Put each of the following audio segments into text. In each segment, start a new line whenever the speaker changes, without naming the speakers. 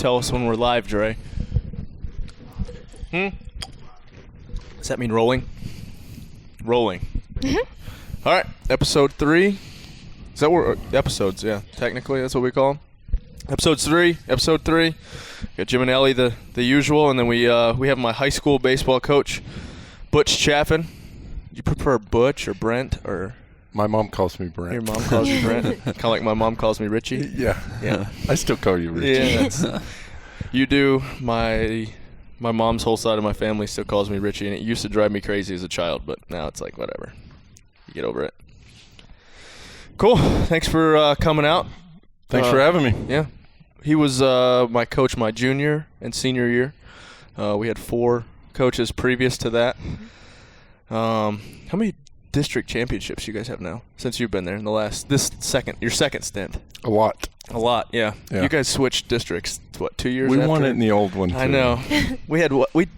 tell us when we're live, Dre. Does that mean rolling? Rolling. All right, episode 3. Is that what episodes? Yeah, technically that's what we call them. Episode 3. Got Jim and Ellie, the usual, and then we have my high school baseball coach, Butch Chaffin. You prefer Butch or Brent or?
My mom calls me Brent.
Your mom calls you Brent? Kind of like my mom calls me Richie?
Yeah. I still call you Richie.
Yeah. You do. My mom's whole side of my family still calls me Richie, and it used to drive me crazy as a child, but now it's like, whatever. You get over it. Cool. Thanks for coming out.
Thanks for having me.
Yeah. He was my coach my junior and senior year. We had 4 coaches previous to that. How many district championships you guys have now since you've been there in your second stint?
A lot,
yeah. You guys switched districts, 2 years
we
after?
won it in the old one too.
I know. We had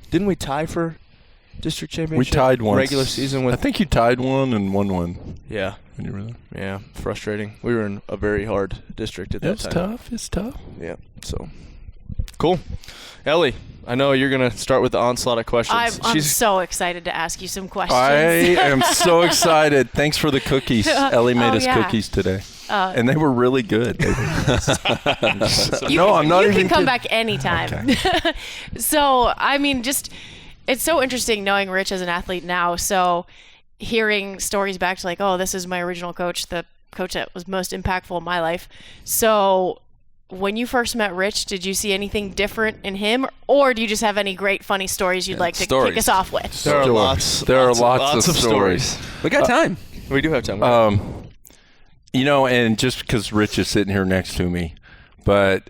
didn't we tie for district championship?
We tied once.
Regular season with.
I think you tied one and won one.
Yeah.
When you were there.
Yeah, frustrating. We were in a very hard district at that time.
It's tough.
Yeah. So cool. Ellie, I know you're going to start with the onslaught of questions.
I'm so excited to ask you some questions.
I am so excited. Thanks for the cookies. Ellie made us cookies today. And they were really good.
I'm not even kidding. Come back anytime. Okay. So, I mean, it's so interesting knowing Rich as an athlete now. So hearing stories back to like, oh, this is my original coach, the coach that was most impactful in my life. So when you first met Rich, did you see anything different in him, or do you just have any great funny stories you'd like to kick us off with?
There are lots of stories.
We got time.
We do have time.
And just because Rich is sitting here next to me, but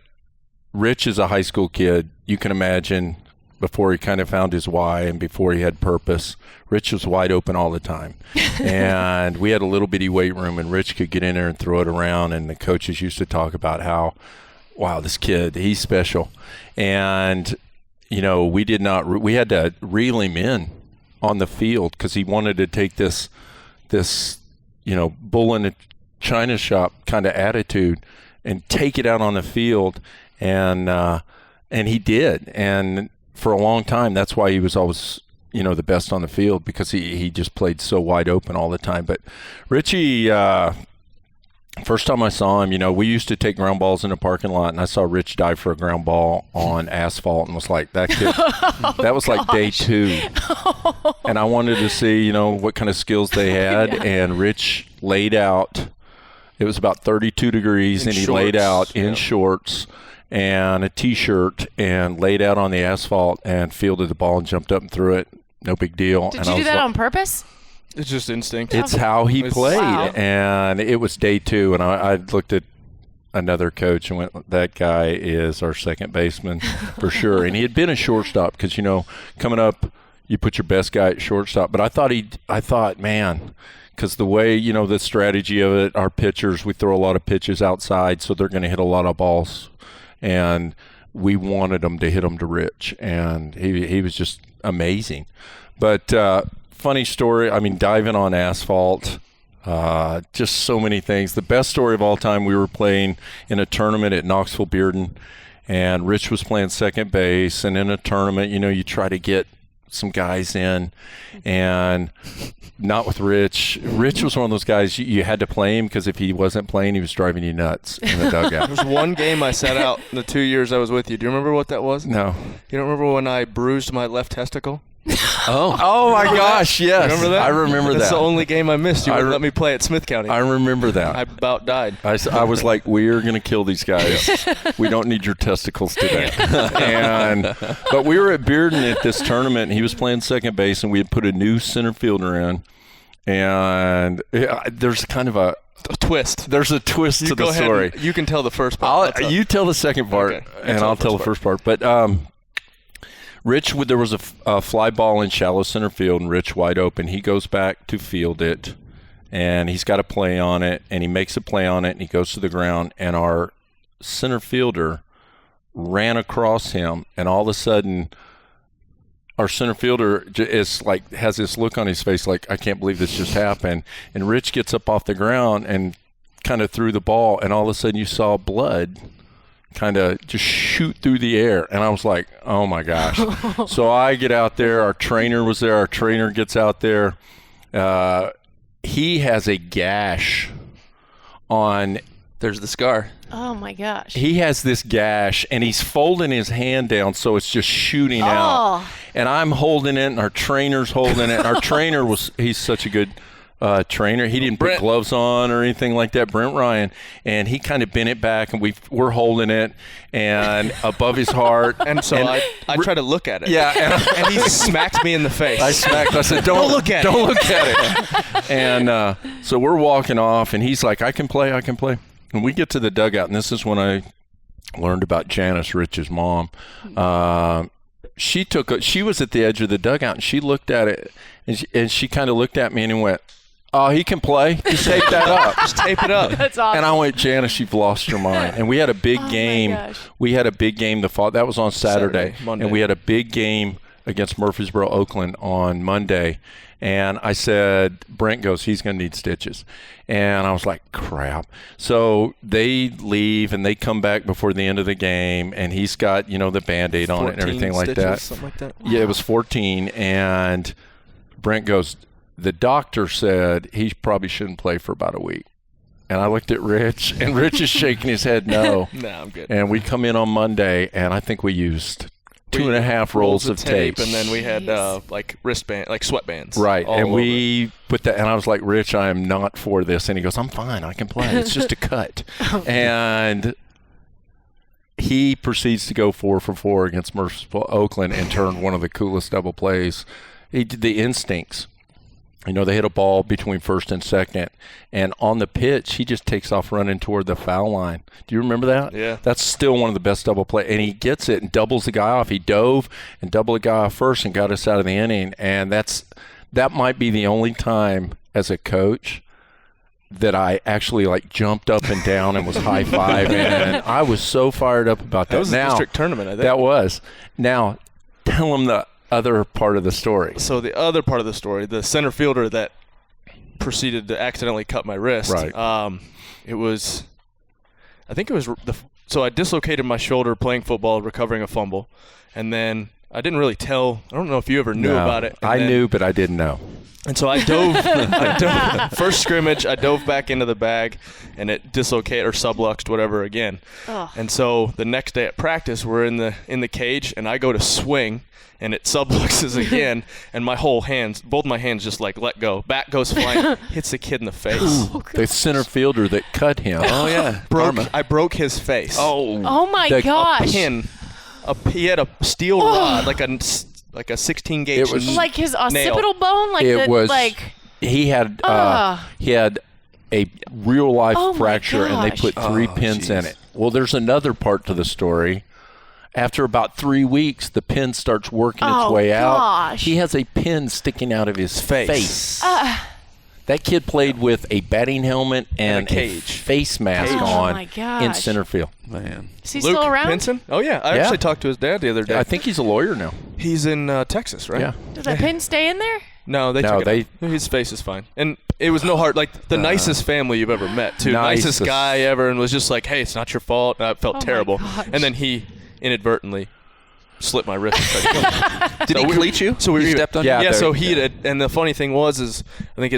Rich is a high school kid. You can imagine before he kind of found his why and before he had purpose, Rich was wide open all the time. And we had a little bitty weight room, and Rich could get in there and throw it around, and the coaches used to talk about how, wow, this kid, he's special. And, we had to reel him in on the field because he wanted to take this bull in a china shop kind of attitude and take it out on the field. And he did. And for a long time, that's why he was always, the best on the field, because he just played so wide open all the time. But Richie, first time I saw him, we used to take ground balls in the parking lot, and I saw Rich dive for a ground ball on asphalt and was like, that kid, that was like day 2. And I wanted to see, what kind of skills they had. Yeah. And Rich laid out, it was about 32 degrees, and he laid out in shorts and a T-shirt and laid out on the asphalt and fielded the ball and jumped up and threw it. No big deal.
Did you do that on purpose?
It's just instinct.
It's how he played.
Wow.
And it was day 2, and I looked at another coach and went, that guy is our second baseman for sure. And he had been a shortstop because, coming up, you put your best guy at shortstop. But I thought, man, because the way, the strategy of it, our pitchers, we throw a lot of pitches outside, so they're going to hit a lot of balls. And we wanted him to hit them to Rich, and he was just amazing. But funny story, diving on asphalt, just so many things. The best story of all time, we were playing in a tournament at Knoxville-Bearden, and Rich was playing second base. And in a tournament, you try to get some guys in, and not with Rich. Rich was one of those guys you had to play him, because if he wasn't playing, he was driving you nuts in the dugout.
There was one game I sat out in the 2 years I was with you. Do you remember what that was?
No.
You don't remember when I bruised my left testicle?
Oh my gosh, yes.
Remember that?
I remember that.
That's the only game I missed. You wouldn't let me play at Smith County.
I remember that.
I about died.
I was like, we're going to kill these guys. We don't need your testicles today. But we were at Bearden at this tournament, and he was playing second base, and we had put a new center fielder in. And there's kind of a
twist.
There's a twist to the story.
You can tell the first part.
You tell the second part,
okay.
And I'll tell the first part. But Rich, there was a fly ball in shallow center field, and Rich wide open. He goes back to field it, and he's got a play on it, and he makes a play on it, and he goes to the ground, and our center fielder ran across him, and all of a sudden our center fielder is like, has this look on his face like, I can't believe this just happened. And Rich gets up off the ground and kind of threw the ball, and all of a sudden you saw blood kind of just shoot through the air. And I was like, oh, my gosh. So I get out there. Our trainer was there. Our trainer gets out there. He has a gash on.
There's the scar.
Oh, my gosh.
He has this gash, and he's folding his hand down so it's just shooting out. And I'm holding it, and our trainer's holding it. Our trainer he's such a good trainer. He didn't put gloves on or anything like that, Brent Ryan. And he kind of bent it back, and we're holding it and above his heart.
And so I try to look at it.
Yeah.
And he smacked me in the face.
I said, don't look at it. And so we're walking off, and he's like, I can play. And we get to the dugout, and this is when I learned about Janice, Rich's mom. She was at the edge of the dugout, and she looked at it, and she kind of looked at me and went, oh, he can play? Just tape that up.
Just tape it up.
That's awesome.
And I went, Janice, you've lost your mind. And we had a big game.
My gosh.
We had a big game that was on Saturday.
Monday.
And we had a big game against Murfreesboro, Oakland on Monday. And I said, Brent goes, he's going to need stitches. And I was like, crap. So they leave, and they come back before the end of the game, and he's got, the Band-Aid on it and everything like that.
Something like that.
Yeah, it was 14. And Brent goes, the doctor said he probably shouldn't play for about a week. And I looked at Rich, and Rich is shaking his head no.
No, I'm good.
And we come in on Monday, and I think we used 2.5 rolls of tape.
And then we had wristband, like sweatbands.
Right. And we put that, and I was like, Rich, I am not for this. And he goes, I'm fine. I can play. It's just a cut. And he proceeds to go 4 for 4 against Murfreesboro, Oakland, and turned one of the coolest double plays. He did the instincts. They hit a ball between first and second, and on the pitch, he just takes off running toward the foul line. Do you remember that?
Yeah.
That's still one of the best double plays, and he gets it and doubles the guy off. He dove and doubled the guy off first and got us out of the inning, and that might be the only time as a coach that I actually jumped up and down and was high-fiving, and I was so fired up about that.
That was a district tournament, I think.
That was. Now, tell him the other part of the story.
So the other part of the story, the center fielder that proceeded to accidentally cut my wrist.
Right.
So I dislocated my shoulder playing football, recovering a fumble, and then I didn't really tell. I don't know if you ever knew about it.
I knew, but I didn't know.
And so I dove, first scrimmage, I dove back into the bag, and it dislocated or subluxed, whatever, again.
Oh.
And so the next day at practice, we're in the cage, and I go to swing, and it subluxes again, and both my hands just let go. Bat goes flying, hits the kid in the face.
The center fielder that cut him.
Oh, yeah. I broke his face.
Oh my gosh.
A pin. He had a steel rod, like a 16 gauge.
It was
like his occipital bone.
He had a real life fracture, and they put 3 pins in it. Well, there's another part to the story. After about 3 weeks, the pin starts working its way out. He has a pin sticking out of his face. That kid played with a batting helmet and a face mask on in center field.
Man.
Is he still around?
Pinson? Oh, yeah. I actually talked to his dad the other day.
I think he's a lawyer now.
He's in Texas, right?
Yeah.
Does that pin stay in there?
No, they took it out. His face is fine. And it was no hard, the nicest family you've ever met, too. Nicest guy ever, and was just like, hey, it's not your fault. I felt terrible. And then he inadvertently slit my wrist.
Did he cleat you?
So we
stepped on
you?
you?
Yeah, so he did. And the funny thing was, I think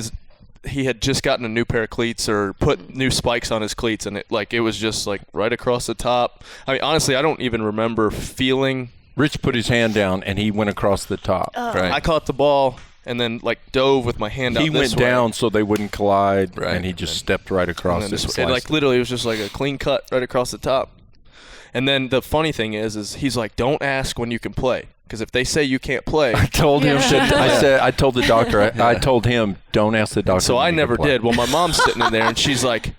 he had just gotten a new pair of cleats or put new spikes on his cleats, and it was just right across the top. I mean, honestly, I don't even remember feeling.
Rich put his hand down, and he went across the top.
Right. I caught the ball and then dove with my hand out.
He went down so they wouldn't collide, and he just stepped right across it.
And literally, it was just a clean cut right across the top. And then the funny thing is he's like, don't ask when you can play. Because if they say you can't play,
I told him. I told the doctor. I told him, don't ask the doctor.
So I never did. Well, my mom's sitting in there, and she's like,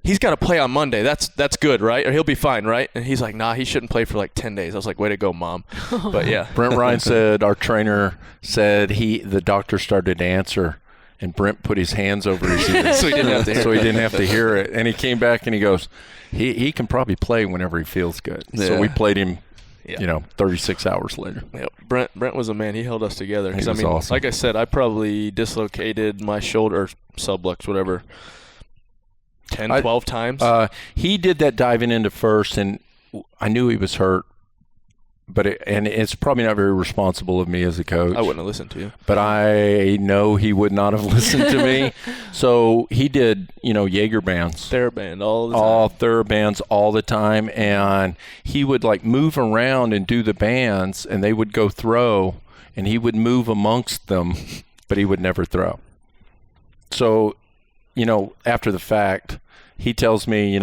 he's got to play on Monday. That's good, right? Or he'll be fine, right? And he's like, nah, he shouldn't play for 10 days. I was like, way to go, Mom. But yeah.
Brent Ryan said, our trainer said the doctor started to answer, and Brent put his hands over his ears.
So he didn't have to hear it.
And he came back and he goes, he can probably play whenever he feels good. Yeah. So we played him. 36 hours later.
Yep. Brent was a man. He held us together.
He was awesome.
Like I said, I probably dislocated my shoulder, sublux, whatever, 10, 12 times.
He did that diving into first, and I knew he was hurt, but it's probably not very responsible of me as a coach.
I wouldn't have listened to you.
But I know he would not have listened to me. So he did, Jaeger bands.
TheraBand all the time.
All TheraBands all the time. And he would like move around and do the bands, and they would go throw, and he would move amongst them, but he would never throw. So, after the fact, he tells me,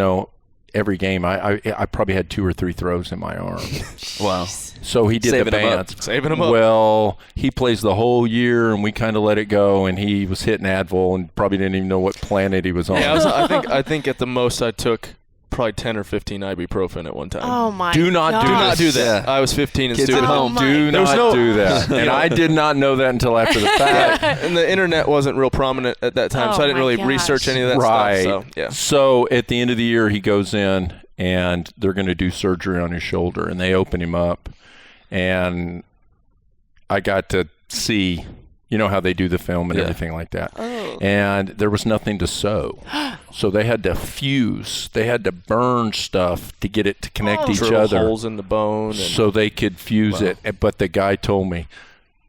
every game, I probably had 2 or 3 throws in my arm.
Wow.
So he did
Saving
the bands.
Saving him up.
Well, he plays the whole year, and we kind of let it go, and he was hitting Advil and probably didn't even know what planet he was on.
Yeah, I think at the most I took probably 10 or 15 ibuprofen at one time.
Oh my!
Do not
gosh.
do
Do not do that.
Yeah.
I was 15 and
Kids
stupid.
at home.
Do not do that. And I did not know that until after the fact.
And the internet wasn't real prominent at that time, so I didn't
my
really
gosh.
research any of that
Right.
stuff. So, yeah.
So at the end of the year, he goes in, and they're going to do surgery on his shoulder, and they open him up, and I got to see, how they do the film and everything like that.
Oh.
And there was nothing to sew. So they had to fuse. They had to burn stuff to get it to connect each
Drill
other
holes in the bone. And,
so they could fuse
Wow.
it. But the guy told me,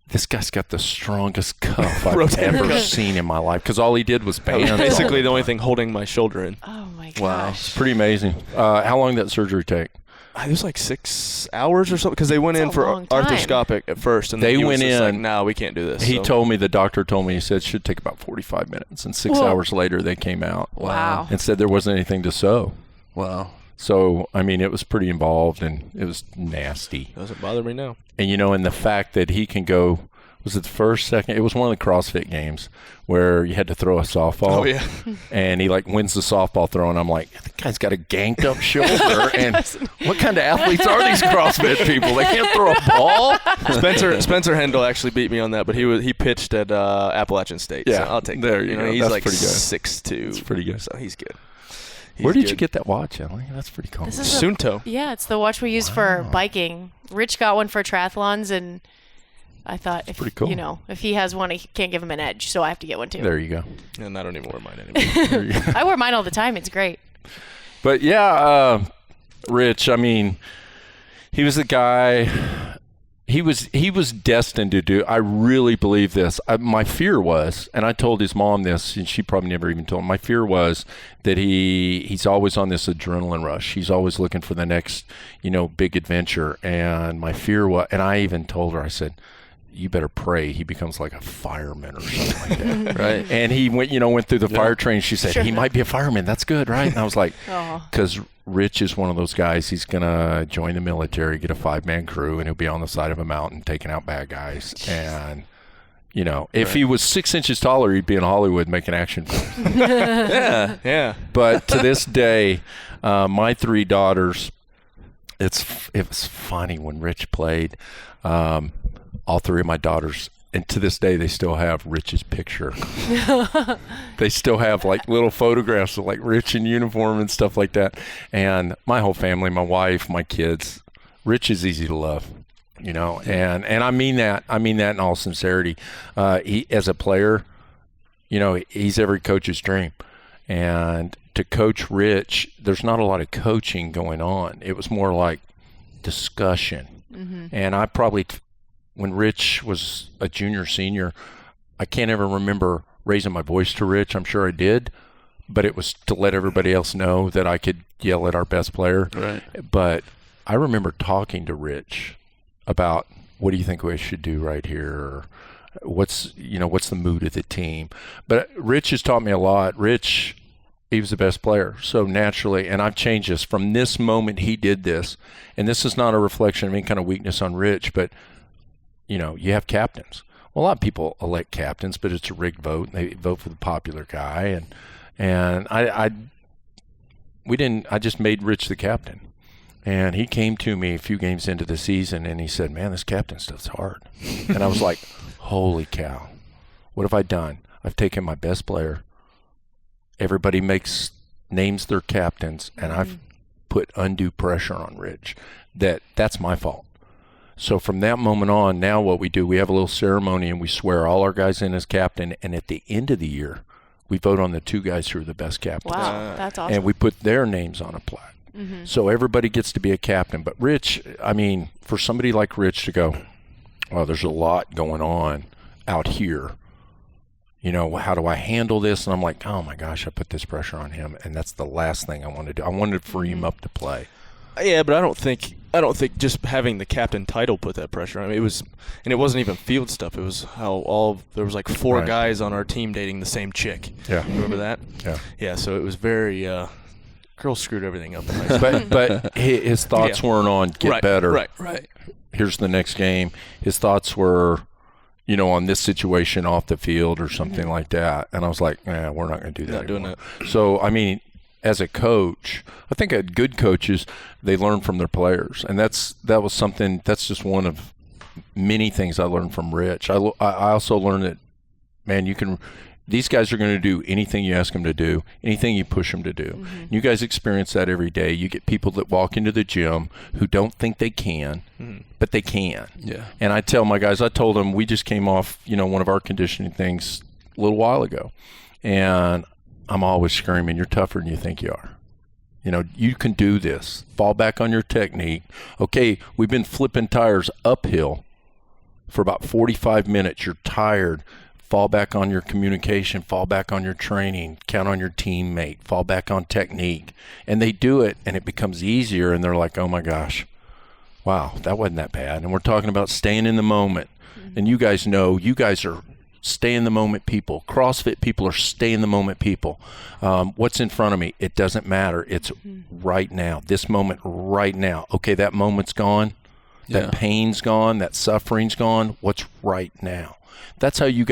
this guy's got the strongest cuff I've
Rotator
ever
cuff.
seen in my life, because all he did was bands.
basically the only thing holding my shoulder in.
Oh my
Wow.
gosh!
Pretty amazing. How long did that surgery take?
It was like 6 hours or something, because they went
That's
in
a
for
long time.
arthroscopic at first, and
They
then he
went
was just like,
in-
no, we can't do this.
He
So-
told me, the doctor told me, he said it should take about 45 minutes. And 6
Whoa.
hours later, they came out
Wow.
and said there wasn't anything to sew.
Wow.
So, I mean, it was pretty involved, and it was nasty.
Doesn't bother me now.
And, and the fact that he can go, was it the first, second? It was one of the CrossFit games where you had to throw a softball.
Oh, yeah.
And he, wins the softball throw, and I'm like, the guy's got a ganked up shoulder. And what kind of athletes are these CrossFit people? They can't throw a ball?
Spencer Hendel actually beat me on that, but he pitched at Appalachian State.
Yeah,
so I'll take
there
that.
you go.
He's
That's
like
pretty good.
6'2".
That's pretty good.
So he's good.
Where did you get that watch, Ellie? That's pretty cool.
This is a-
Sunto?
Yeah, it's the watch we use for biking. Rich got one for triathlons, and I thought if
pretty cool.
if he has one, I can't give him an edge, so I have to get one too.
There you go.
And I don't even wear mine anymore.
There you go.
I wear mine all the time. It's great.
But yeah, Rich, I mean, he was the guy. He was destined to do. I really believe this. My fear was, and I told his mom this, and she probably never even told him. My fear was that he's always on this adrenaline rush. He's always looking for the next, big adventure. And my fear was, and I even told her, I said, you better pray he becomes like a fireman or something like that, right? And he went through the fire training. She said, he might be a fireman. That's good, right? And I was like, because Rich is one of those guys. He's going to join the military, get a 5-man crew, and he'll be on the side of a mountain taking out bad guys. And, if he was 6 inches taller, he'd be in Hollywood making action films.
Yeah.
But to this day, my 3 daughters, it was funny when Rich played. All 3 of my daughters, and to this day, they still have Rich's picture. They still have little photographs of Rich in uniform and stuff like that. And my whole family, my wife, my kids, Rich is easy to love, and I mean that. I mean that in all sincerity. He, as a player, he's every coach's dream. And to coach Rich, there's not a lot of coaching going on. It was more like discussion. Mm-hmm. And I probably, when Rich was a junior, senior, I can't ever remember raising my voice to Rich. I'm sure I did, but it was to let everybody else know that I could yell at our best player.
Right.
But I remember talking to Rich about, what do you think we should do right here? Or what's the mood of the team? But Rich has taught me a lot. Rich, he was the best player. So naturally, and I've changed this from this moment he did this, and this is not a reflection of any kind of weakness on Rich, but you have captains. Well, a lot of people elect captains, but it's a rigged vote, and they vote for the popular guy. And I just made Rich the captain. And he came to me a few games into the season, and he said, man, this captain stuff's hard. And I was like, holy cow, what have I done? I've taken my best player. Everybody names their captains, and I've put undue pressure on Rich. That's my fault. So from that moment on, now what we do, we have a little ceremony, and we swear all our guys in as captain, and at the end of the year, we vote on the 2 guys who are the best captains.
Wow, that's awesome.
And we put their names on a plaque. So everybody gets to be a captain. But Rich, I mean, for somebody like Rich to go, oh, there's a lot going on out here. You know, how do I handle this? And I'm like, oh my gosh, I put this pressure on him, and that's the last thing I want to do. I wanted to free him up to play.
Yeah, but I don't think just having the captain title put that pressure on him. It wasn't even field stuff. It was how there was like 4 guys on our team dating the same chick.
Yeah.
Remember that?
Yeah.
Yeah, so it was very girls screwed everything up.
But his thoughts weren't on get better.
Right.
Here's the next game. His thoughts were, you know, on this situation off the field or something like that. And I was like, we're not going to do that anymore. Doing that. So, I mean, as a coach, I think good coaches, they learn from their players. And that's just one of many things I learned from Rich. I also learned that, man, these guys are going to do anything you ask them to do, anything you push them to do. You guys experience that every day. You get people that walk into the gym who don't think they can, but they can. Yeah. And I tell my guys, I told them, we just came off, you know, one of our conditioning things a little while ago. And I'm always screaming, you're tougher than you think you are. You know, you can do this. Fall back on your technique. Okay, we've been flipping tires uphill for about 45 minutes. You're tired. Fall back on your communication, fall back on your training, count on your teammate, fall back on technique. And they do it, and it becomes easier, and they're like, oh my gosh, wow, that wasn't that bad. And we're talking about staying in the moment. And you guys know, you guys are stay in the moment people. CrossFit people are stay in the moment people. What's in front of me? It doesn't matter. It's right now, this moment right now. Okay, that moment's gone. That pain's gone. That suffering's gone. What's right now? That's how you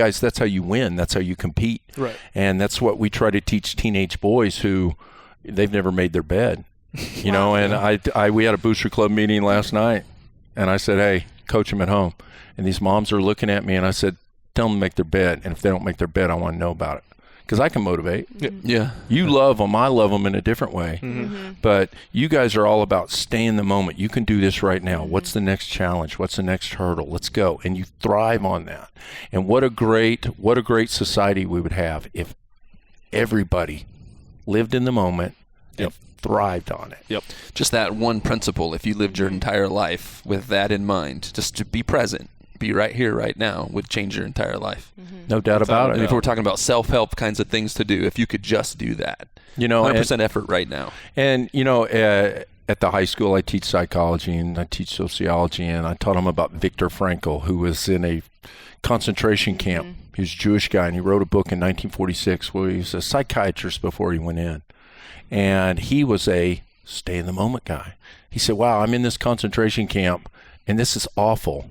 win. That's how you compete. Right. And that's what we try to teach teenage boys who they've never made their bed. You know, and we had a booster club meeting last night, and I said, hey, coach them at home. And these moms are looking at me, and I said, tell them to make their bed. And if they don't make their bed, I want to know about it. Because I can motivate. Yeah. You love them. I love them in a different way. But you guys are all about stay in the moment. You can do this right now. What's the next challenge? What's the next hurdle? Let's go. And you thrive on that. And what a great society we would have if everybody lived in the moment and thrived on it.
Yep. Just that one principle, if you lived your entire life with that in mind, just to be present. Be right here, right now, would change your entire life.
No doubt about it.
And if we're talking about self-help kinds of things to do, if you could just do that, 100% effort right now.
And, you know, at the high school, I teach psychology and I teach sociology, and I taught them about Viktor Frankl, who was in a concentration camp. He was a Jewish guy, and he wrote a book in 1946 where he was a psychiatrist before he went in. And he was a stay-in-the-moment guy. He said, wow, I'm in this concentration camp, and this is awful.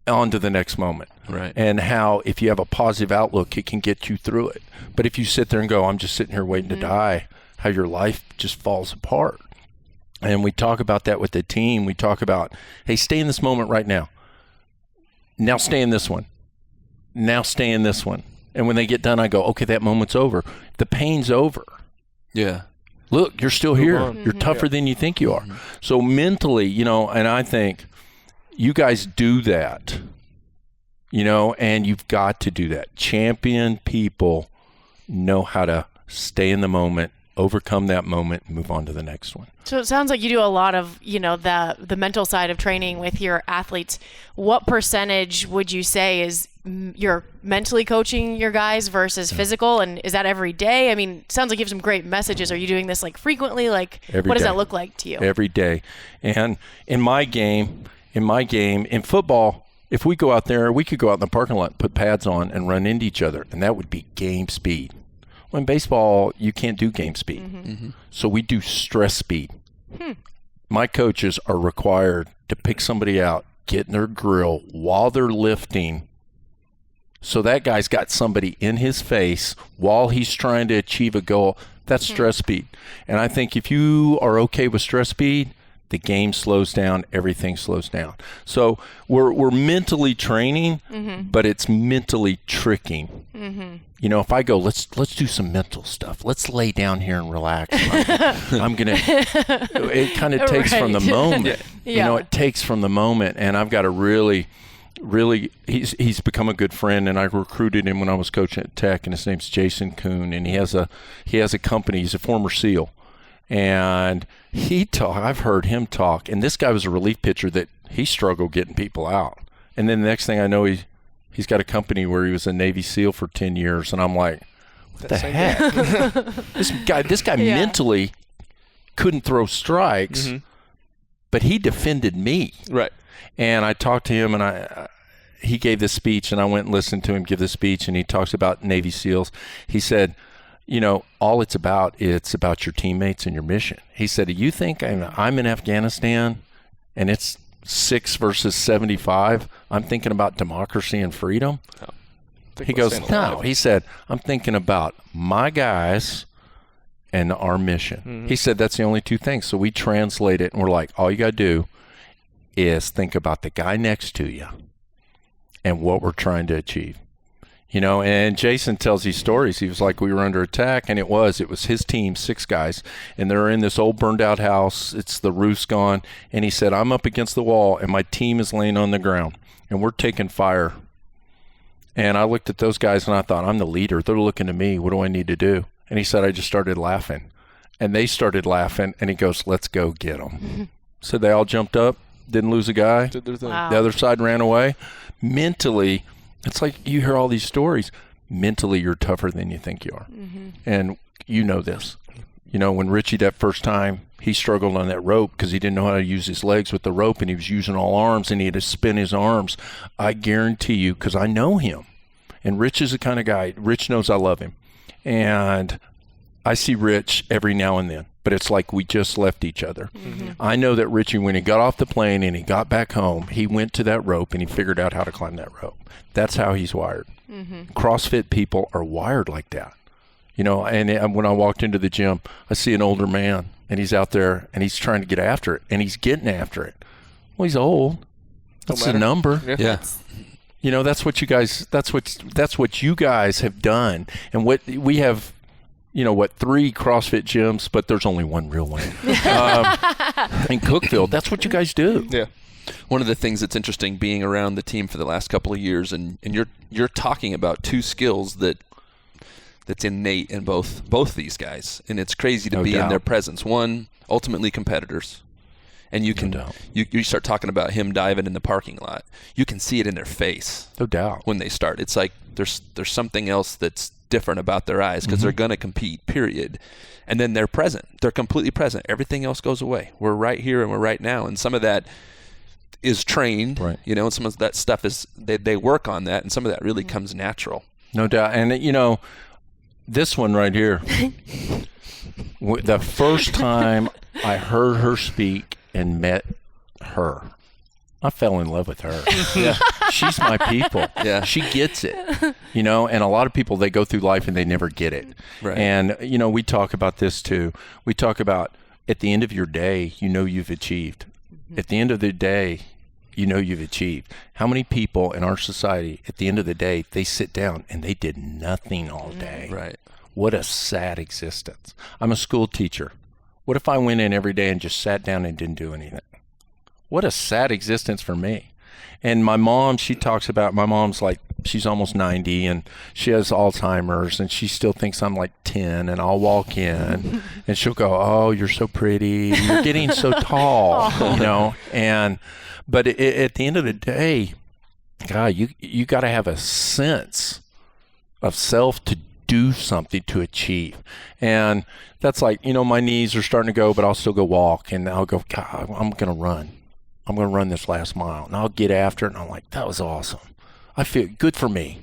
On to the next moment. Right. And how if you have a positive outlook, it can get you through it. But if you sit there and go, I'm just sitting here waiting to die, how your life just falls apart. And we talk about that with the team. We talk about, hey, stay in this moment right now. Now stay in this one. Now stay in this one. And when they get done, I go, okay, that moment's over. The pain's over. Yeah. Look, you're still here. You're tougher than you think you are. So mentally, you know, and I think you guys do that, you know, and you've got to do that. Champion people know how to stay in the moment, overcome that moment, and move on to the next one.
So it sounds like you do a lot of, you know, the mental side of training with your athletes. What percentage would you say is you're mentally coaching your guys versus physical? And is that every day? I mean, it sounds like you have some great messages. Are you doing this like frequently? Like, what does that look like to you?
Every day. And in my game, in football, if we go out there, we could go out in the parking lot, put pads on, and run into each other, and that would be game speed. Well, in baseball, you can't do game speed. So we do stress speed. My coaches are required to pick somebody out, get in their grill while they're lifting, so that guy's got somebody in his face while he's trying to achieve a goal. That's stress speed. And I think if you are okay with stress speed, the game slows down, everything slows down. So we're mentally training, but it's mentally tricking. You know, if I go, let's do some mental stuff. Let's lay down here and relax. I'm gonna. It kind of takes from the moment. You know, it takes from the moment, and I've got to really. He's become a good friend, and I recruited him when I was coaching at Tech, and his name's Jason Kuhn, and he has a company. He's a former SEAL. And I've heard him talk, and this guy was a relief pitcher that he struggled getting people out. And then the next thing I know, he's got a company where he was a Navy SEAL for 10 years, and I'm like, what the heck? This guy mentally couldn't throw strikes, but he defended me.
Right.
And I talked to him, and he gave this speech, and I went and listened to him give this speech, and he talks about Navy SEALs. He said, all it's about your teammates and your mission. He said, you think I'm in Afghanistan and it's 6 versus 75? I'm thinking about democracy and freedom. He goes, no. He said, I'm thinking about my guys and our mission. He said, that's the only two things. So we translate it, and we're like, all you got to do is think about the guy next to you and what we're trying to achieve. And Jason tells these stories. He was like, we were under attack, and it was his team, 6 guys, and they're in this old burned out house. It's the roof's gone. And he said, I'm up against the wall, and my team is laying on the ground, and we're taking fire. And I looked at those guys, and I thought, I'm the leader. They're looking to me. What do I need to do? And he said, I just started laughing. And they started laughing, and he goes, let's go get them. So they all jumped up, didn't lose a guy.
Did their thing.
Wow.
The other side ran away. Mentally, it's like you hear all these stories. Mentally, you're tougher than you think you are. And you know this. When Richie, that first time, he struggled on that rope because he didn't know how to use his legs with the rope, and he was using all arms, and he had to spin his arms. I guarantee you, because I know him, and Rich is the kind of guy, Rich knows I love him. And I see Rich every now and then, but it's like we just left each other. I know that Richie, when he got off the plane and he got back home, he went to that rope and he figured out how to climb that rope. That's how he's wired. CrossFit people are wired like that. And when I walked into the gym, I see an older man, and he's out there, and he's trying to get after it, and he's getting after it. Well, he's old. That's the number.
Yeah.
That's what you guys. That's what you guys have done, and what we have. 3 CrossFit gyms, but there's only one real one. In Cookeville, that's what you guys do.
Yeah.
One of the things that's interesting being around the team for the last couple of years, and you're talking about 2 skills that's innate in both these guys, and it's crazy to be in their presence. One, ultimately competitors, and you can you start talking about him diving in the parking lot. You can see it in their face.
No doubt.
When they start, it's like there's something else that's different about their eyes because they're going to compete, period. And then they're present. They're completely present. Everything else goes away. We're right here and we're right now. And some of that is trained,
right.
And some of that stuff is, they work on that, and some of that really comes natural.
No doubt. And, this one right here, the first time I heard her speak and met her, I fell in love with her. She's my people.
Yeah.
She gets it, and a lot of people, they go through life and they never get it.
Right.
And, we talk about this too. We talk about at the end of your day, you've achieved. At the end of the day, you've achieved. How many people in our society, at the end of the day, they sit down and they did nothing all day?
Right.
What a sad existence. I'm a school teacher. What if I went in every day and just sat down and didn't do anything? What a sad existence for me. And my mom, she talks about, my mom's like, she's almost 90 and she has Alzheimer's and she still thinks I'm like 10, and I'll walk in and she'll go, oh, you're so pretty. You're getting so tall, but at the end of the day, God, you got to have a sense of self to do something to achieve. And that's like, my knees are starting to go, but I'll still go walk, and I'll go, God, I'm going to run. I'm going to run this last mile, and I'll get after it. And I'm like, that was awesome. I feel good for me,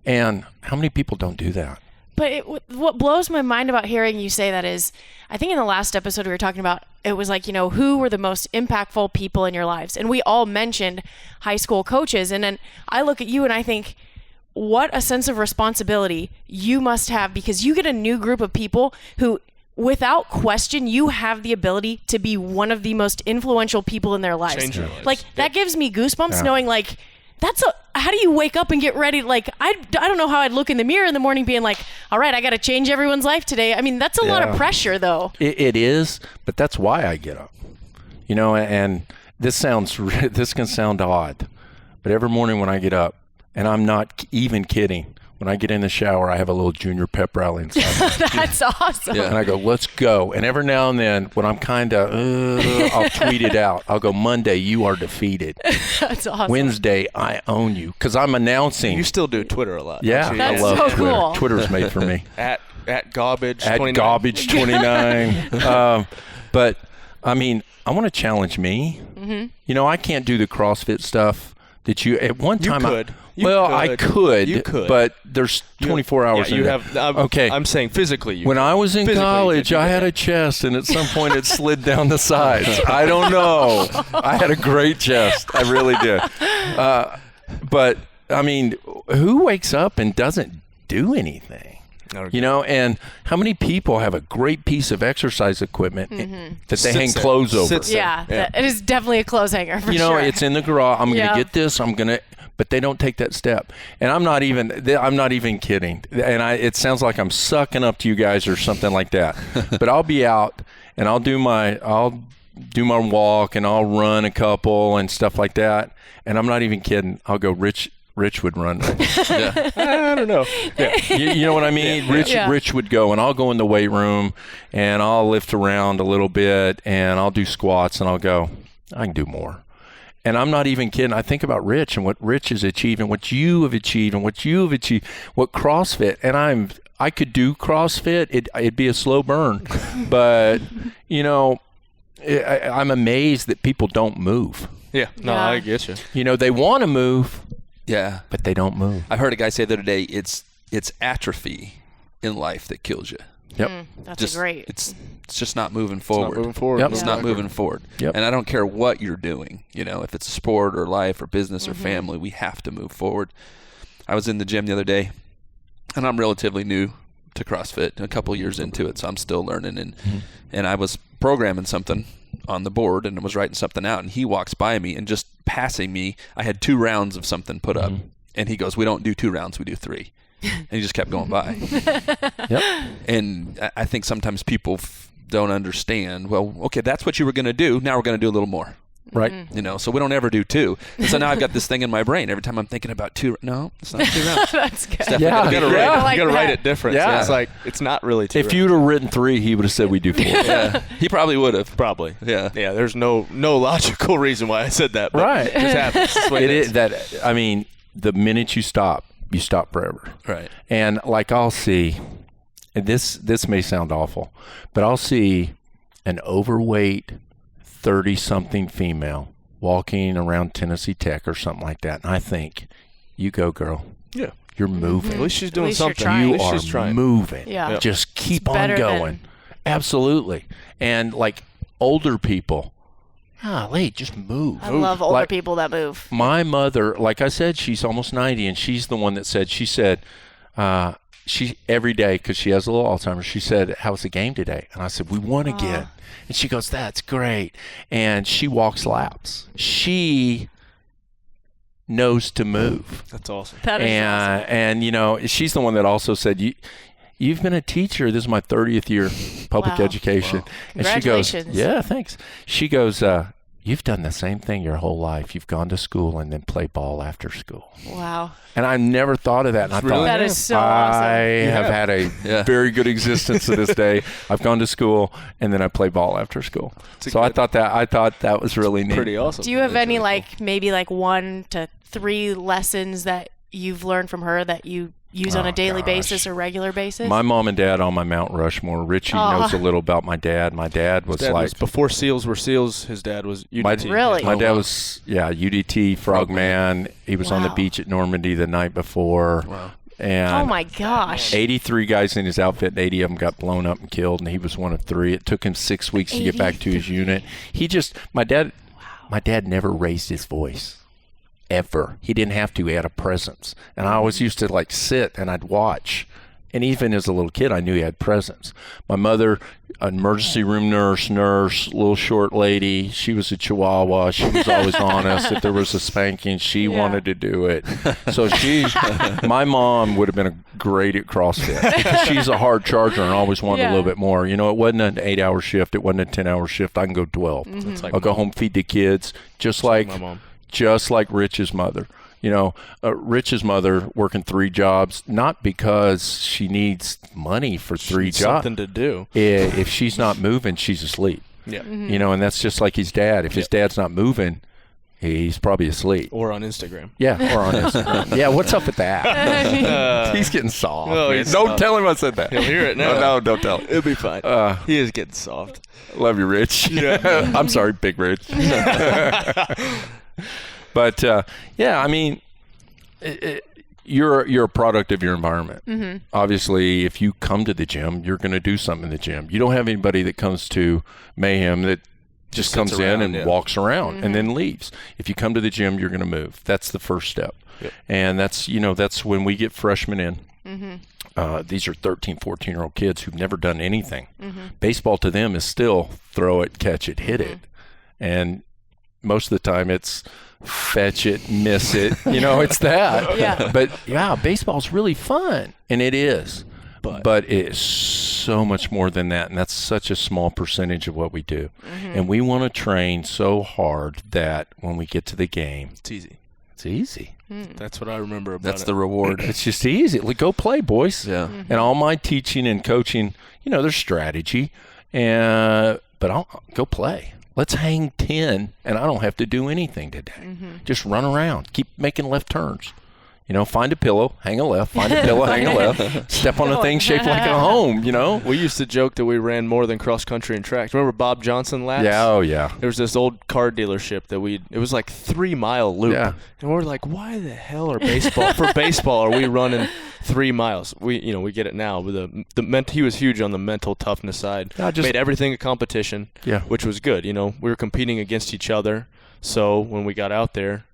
and how many people don't do that?
But what blows my mind about hearing you say that is, I think in the last episode we were talking about, it was like, who were the most impactful people in your lives? And we all mentioned high school coaches. And then I look at you and I think, what a sense of responsibility you must have, because you get a new group of people who, without question, you have the ability to be one of the most influential people in their lives.
Change your lives.
Like, that gives me goosebumps knowing, like, how do you wake up and get ready? Like, I don't know how I'd look in the mirror in the morning being like, all right, I got to change everyone's life today. I mean, that's a lot of pressure, though.
It is, but that's why I get up. And this can sound odd, but every morning when I get up, and I'm not even kidding, when I get in the shower, I have a little junior pep rally inside.
That's awesome.
Yeah.
And I go, let's go. And every now and then, when I'm kind of, I'll tweet it out. I'll go, Monday, you are defeated.
That's awesome.
Wednesday, I own you. Because I'm announcing.
You still do Twitter a lot.
Yeah,
don't you?
That's
I love
so
Twitter.
cool.
Twitter's made for me.
At garbage.
At
29.
garbage 29. But, I mean, I want to challenge me.
Mm-hmm.
You know, I can't do the CrossFit stuff that you, at one
You
time,
could.
I could.
You could.
But there's 24 hours
Yeah,
in
you
there.
have.
Okay.
I'm saying physically.
When I was in
physically you
college,
could do
I had
that.
a chest, and at some point it slid down the sides. I don't know. I had a great chest. I really did. But, I mean, who wakes up and doesn't do anything? You know, and how many people have a great piece of exercise equipment that they hang clothes over?
Sits there.
Yeah, it is definitely a clothes hanger for
You know,
sure.
it's in the garage. I'm going
Yeah.
to get this. But they don't take that step. And I'm not even kidding. And it sounds like I'm sucking up to you guys or something like that. But I'll be out and I'll do my walk and I'll run a couple and stuff like that. And I'm not even kidding. I'll go, Rich would run.
I don't know. Yeah.
You know what I mean?
Yeah.
Rich would go, and I'll go in the weight room and I'll lift around a little bit and I'll do squats and I'll go, I can do more. And I'm not even kidding. I think about Rich and what Rich has achieved and what you have achieved and what CrossFit. And I could do CrossFit. It'd be a slow burn. But, you know, I'm amazed that people don't move.
Yeah. No,
Yeah.
I get you.
You know, they want to move,
Yeah.
but they don't move.
I heard a guy say the other day, it's atrophy in life that kills you.
Yep.
That's great.
It's just not moving
It's
forward.
not moving forward.
Yep.
It's
Yeah.
not moving forward.
Yep.
And I don't care what you're doing, you know, if it's a sport or life or business or family, we have to move forward. I was in the gym the other day, and I'm relatively new to CrossFit, a couple years into it, so I'm still learning. And I was programming something on the board and was writing something out, and he walks by me and just passing me, I had 2 rounds of something put up, and he goes, we don't do 2 rounds, we do 3. And he just kept going by.
Yep.
And I think sometimes people don't understand, well, okay, that's what you were going to do. Now we're going to do a little more.
Right.
You know, so we don't ever do 2. And so now I've got this thing in my brain. Every time I'm thinking about 2, no, it's not 2 rounds.
That's good.
Definitely
Yeah.
gotta be
You gotta
three.
write,
I like
you gotta write
that.
it different.
Yeah.
So it's like, it's not really too
If you'd have written 3, he would have said we do 4.
Yeah, he probably would have.
Probably.
Yeah.
Yeah, there's no logical reason why I said that. But
Right.
It just happens. That's what
It is that. I mean, the minute you stop forever.
Right.
And like I'll see, and this may sound awful, but I'll see an overweight 30-something female walking around Tennessee Tech or something like that, and I think, you go, girl.
Yeah.
You're moving.
At least she's doing
least you're
something.
trying.
At
You
least
are
she's trying.
moving.
Yeah. Yep.
Just keep
It's
on
better
going. Absolutely. And like older people, golly, just move.
I love older
Like,
people that move.
my mother, like I said, she's almost 90, and she's the one that said, she every day, because she has a little Alzheimer's, she said, how's the game today? And I said, we won again. And she goes, that's great. And she walks laps. She knows to move.
That's awesome.
That is awesome.
And you know, she's the one that also said, you've been a teacher. This is my 30th year public
Wow.
education. And she goes,
Congratulations.
yeah, thanks. She goes, you've done the same thing your whole life. You've gone to school and then play ball after school.
Wow.
And I never thought of that. And I
really
thought,
That is so
I
awesome.
have had a very good existence to this day. I've gone to school and then I play ball after school. So I thought that was really neat.
Pretty awesome.
Do you have
That's
any
really
maybe 1 to 3 lessons that you've learned from her that you use on a daily basis or regular basis?
My mom and dad on my Mount Rushmore. Richie knows a little about my dad. My dad was
His dad
like
was before SEALs were SEALs. His dad was UDT.
Really?
My dad was UDT Frogman. He was on the
Wow.
beach at Normandy the night before.
Wow.
And
Oh my gosh.
83 guys in his outfit, and 80 of them got blown up and killed, and he was one of 3. It took him 6 weeks to get back to his unit. My dad never raised his voice. Ever. He didn't have to. He had a presence. And I always used to sit and I'd watch. And even as a little kid, I knew he had presence. My mother, an emergency room nurse, little short lady. She was a Chihuahua. She was always honest. If there was a spanking, she wanted to do it. So my mom would have been great at CrossFit. Because she's a hard charger and always wanted a little bit more. You know, it wasn't an 8-hour shift. It wasn't a 10-hour shift. I can go 12.
It's like
I'll go home, feed the kids, just like
my mom.
just like Rich's mother. Rich's mother working 3 jobs, not because she needs money for 3 jobs.
Something to do.
If she's not moving, she's asleep.
Yeah.
And that's just like his dad. If his dad's not moving, he's probably asleep.
Or on Instagram.
Yeah, or on Instagram. Yeah, what's up with that? He's getting soft. Don't tell him I said that.
He'll hear it now.
No, don't tell him.
It'll be fine. He is getting soft.
Love you, Rich.
Yeah.
I'm sorry, Big Rich. But, I mean, you're a product of your environment.
Mm-hmm.
Obviously, if you come to the gym, you're going to do something in the gym. You don't have anybody that comes to Mayhem that just comes in and walks around and then leaves. If you come to the gym, you're going to move. That's the first step. Yep. And that's when we get freshmen in. Mm-hmm. These are 13, 14-year-old kids who've never done anything. Mm-hmm. Baseball to them is still throw it, catch it, hit it. And most of the time it's fetch it, miss it. It's that.
Yeah.
But, baseball's really fun. And it is. But it is so much more than that, and that's such a small percentage of what we do. Mm-hmm. And we want to train so hard that when we get to the game,
it's easy.
It's easy.
That's what I remember about
That's
it.
the reward.
It's just easy. Go play, boys.
Yeah.
And all my teaching and coaching, there's strategy, but I'll go play. Let's hang 10, and I don't have to do anything today. Mm-hmm. Just run around. Keep making left turns. Find a pillow, hang a left, find a pillow, hang a left, step on a thing shaped like a home, We
used to joke that we ran more than cross country and track. Remember Bob Johnson laps?
Yeah, oh yeah.
There was this old car dealership that it was like 3-mile loop.
Yeah.
And we're like, why the hell are baseball are we running 3 miles? We get it now. But he was huge on the mental toughness side. Made everything a competition, which was good. We were competing against each other. So when we got out there,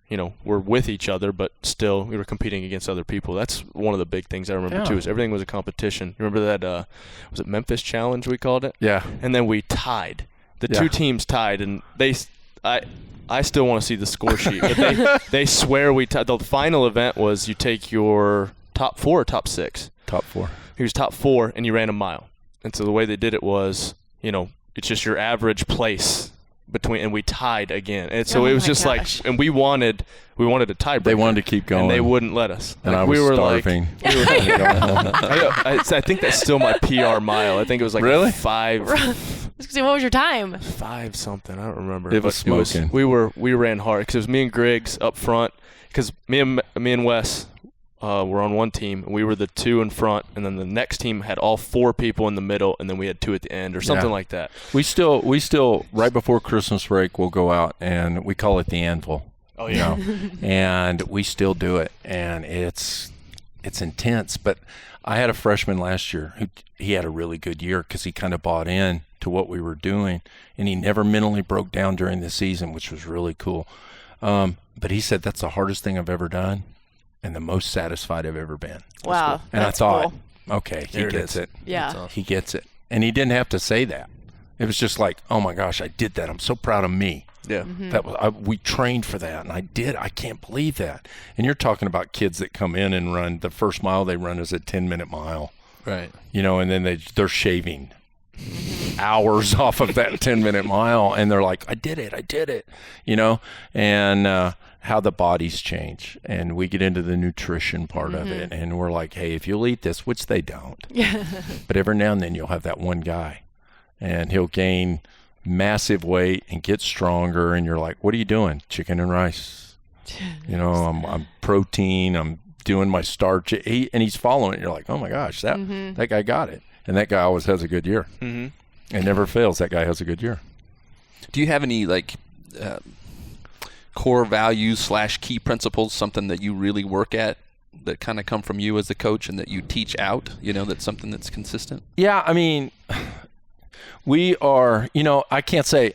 we're with each other, but still we were competing against other people. That's one of the big things I remember too, is everything was a competition. You remember that, was it Memphis Challenge we called it?
Yeah.
And then we tied. The 2 teams tied, and I still want to see the score sheet, but they swear we tied. The final event was you take your top 4 or top 6?
Top 4.
He was top 4, and you ran a mile. And so the way they did it was, it's just your average place and we tied again, and so it was just gosh. And we wanted a tiebreaker.
They wanted to keep going,
and they wouldn't let us.
And I was starving.
I think that's still my PR mile. I think it was like
really
5.
What was your time?
5 something. I don't remember.
It was smoking.
We ran hard because it was me and Griggs up front. Because me and Wes. Were on one team, and we were the 2 in front, and then the next team had all 4 people in the middle, and then we had 2 at the end, or something like that.
We still right before Christmas break, we'll go out, and we call it the anvil.
Oh yeah,
and we still do it, and it's intense. But I had a freshman last year who he had a really good year because he kind of bought in to what we were doing, and he never mentally broke down during the season, which was really cool. But he said that's the hardest thing I've ever done. And the most satisfied I've ever been.
Wow.
Cool. And I thought, okay, he gets it.
Yeah.
Awesome. He gets it. And he didn't have to say that. It was just like, oh my gosh, I did that. I'm so proud of me.
Yeah.
Mm-hmm.
That was we trained for that, and I did. I can't believe that. And you're talking about kids that come in and run the first mile they run is a 10-minute mile.
Right.
And then they're shaving hours off of that 10-minute mile, and they're like, I did it. And how the bodies change, and we get into the nutrition part of it, and we're like, hey, if you'll eat this, which they don't, but every now and then you'll have that one guy, and he'll gain massive weight and get stronger, and you're like, what are you doing? Chicken and rice. I'm protein, I'm doing my starch, and he's following it. You're like, oh my gosh, that guy got it. And that guy always has a good year. Mm-hmm. It never fails. That guy has a good year.
Do you have any core values / key principles, something that you really work at that kind of come from you as a coach and that you teach out, that's something that's consistent?
Yeah, I mean, we are, I can't say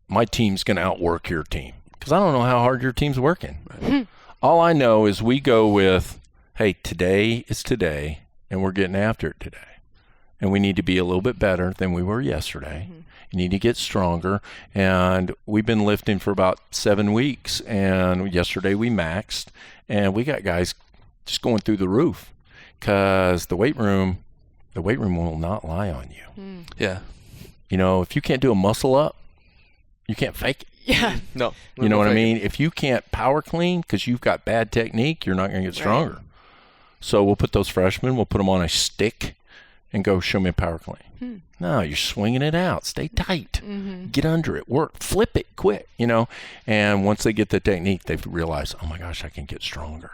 my team's going to outwork your team because I don't know how hard your team's working. Right. All I know is we go with, hey, today is today, and we're getting after it today. And we need to be a little bit better than we were yesterday. Mm-hmm. You need to get stronger. And we've been lifting for about 7 weeks. And yesterday we maxed. And we got guys just going through the roof because the weight room will not lie on you.
Yeah.
If you can't do a muscle up, you can't fake it.
Yeah.
No.
You know what I mean? If you can't power clean because you've got bad technique, you're not going to get stronger. Right. So we'll put those freshmen, we'll put them on a stick and go, show me a power clean. No, you're swinging it out. Stay tight. Get under it. Work. Flip it quick, And once they get the technique, they realize, oh, my gosh, I can get stronger.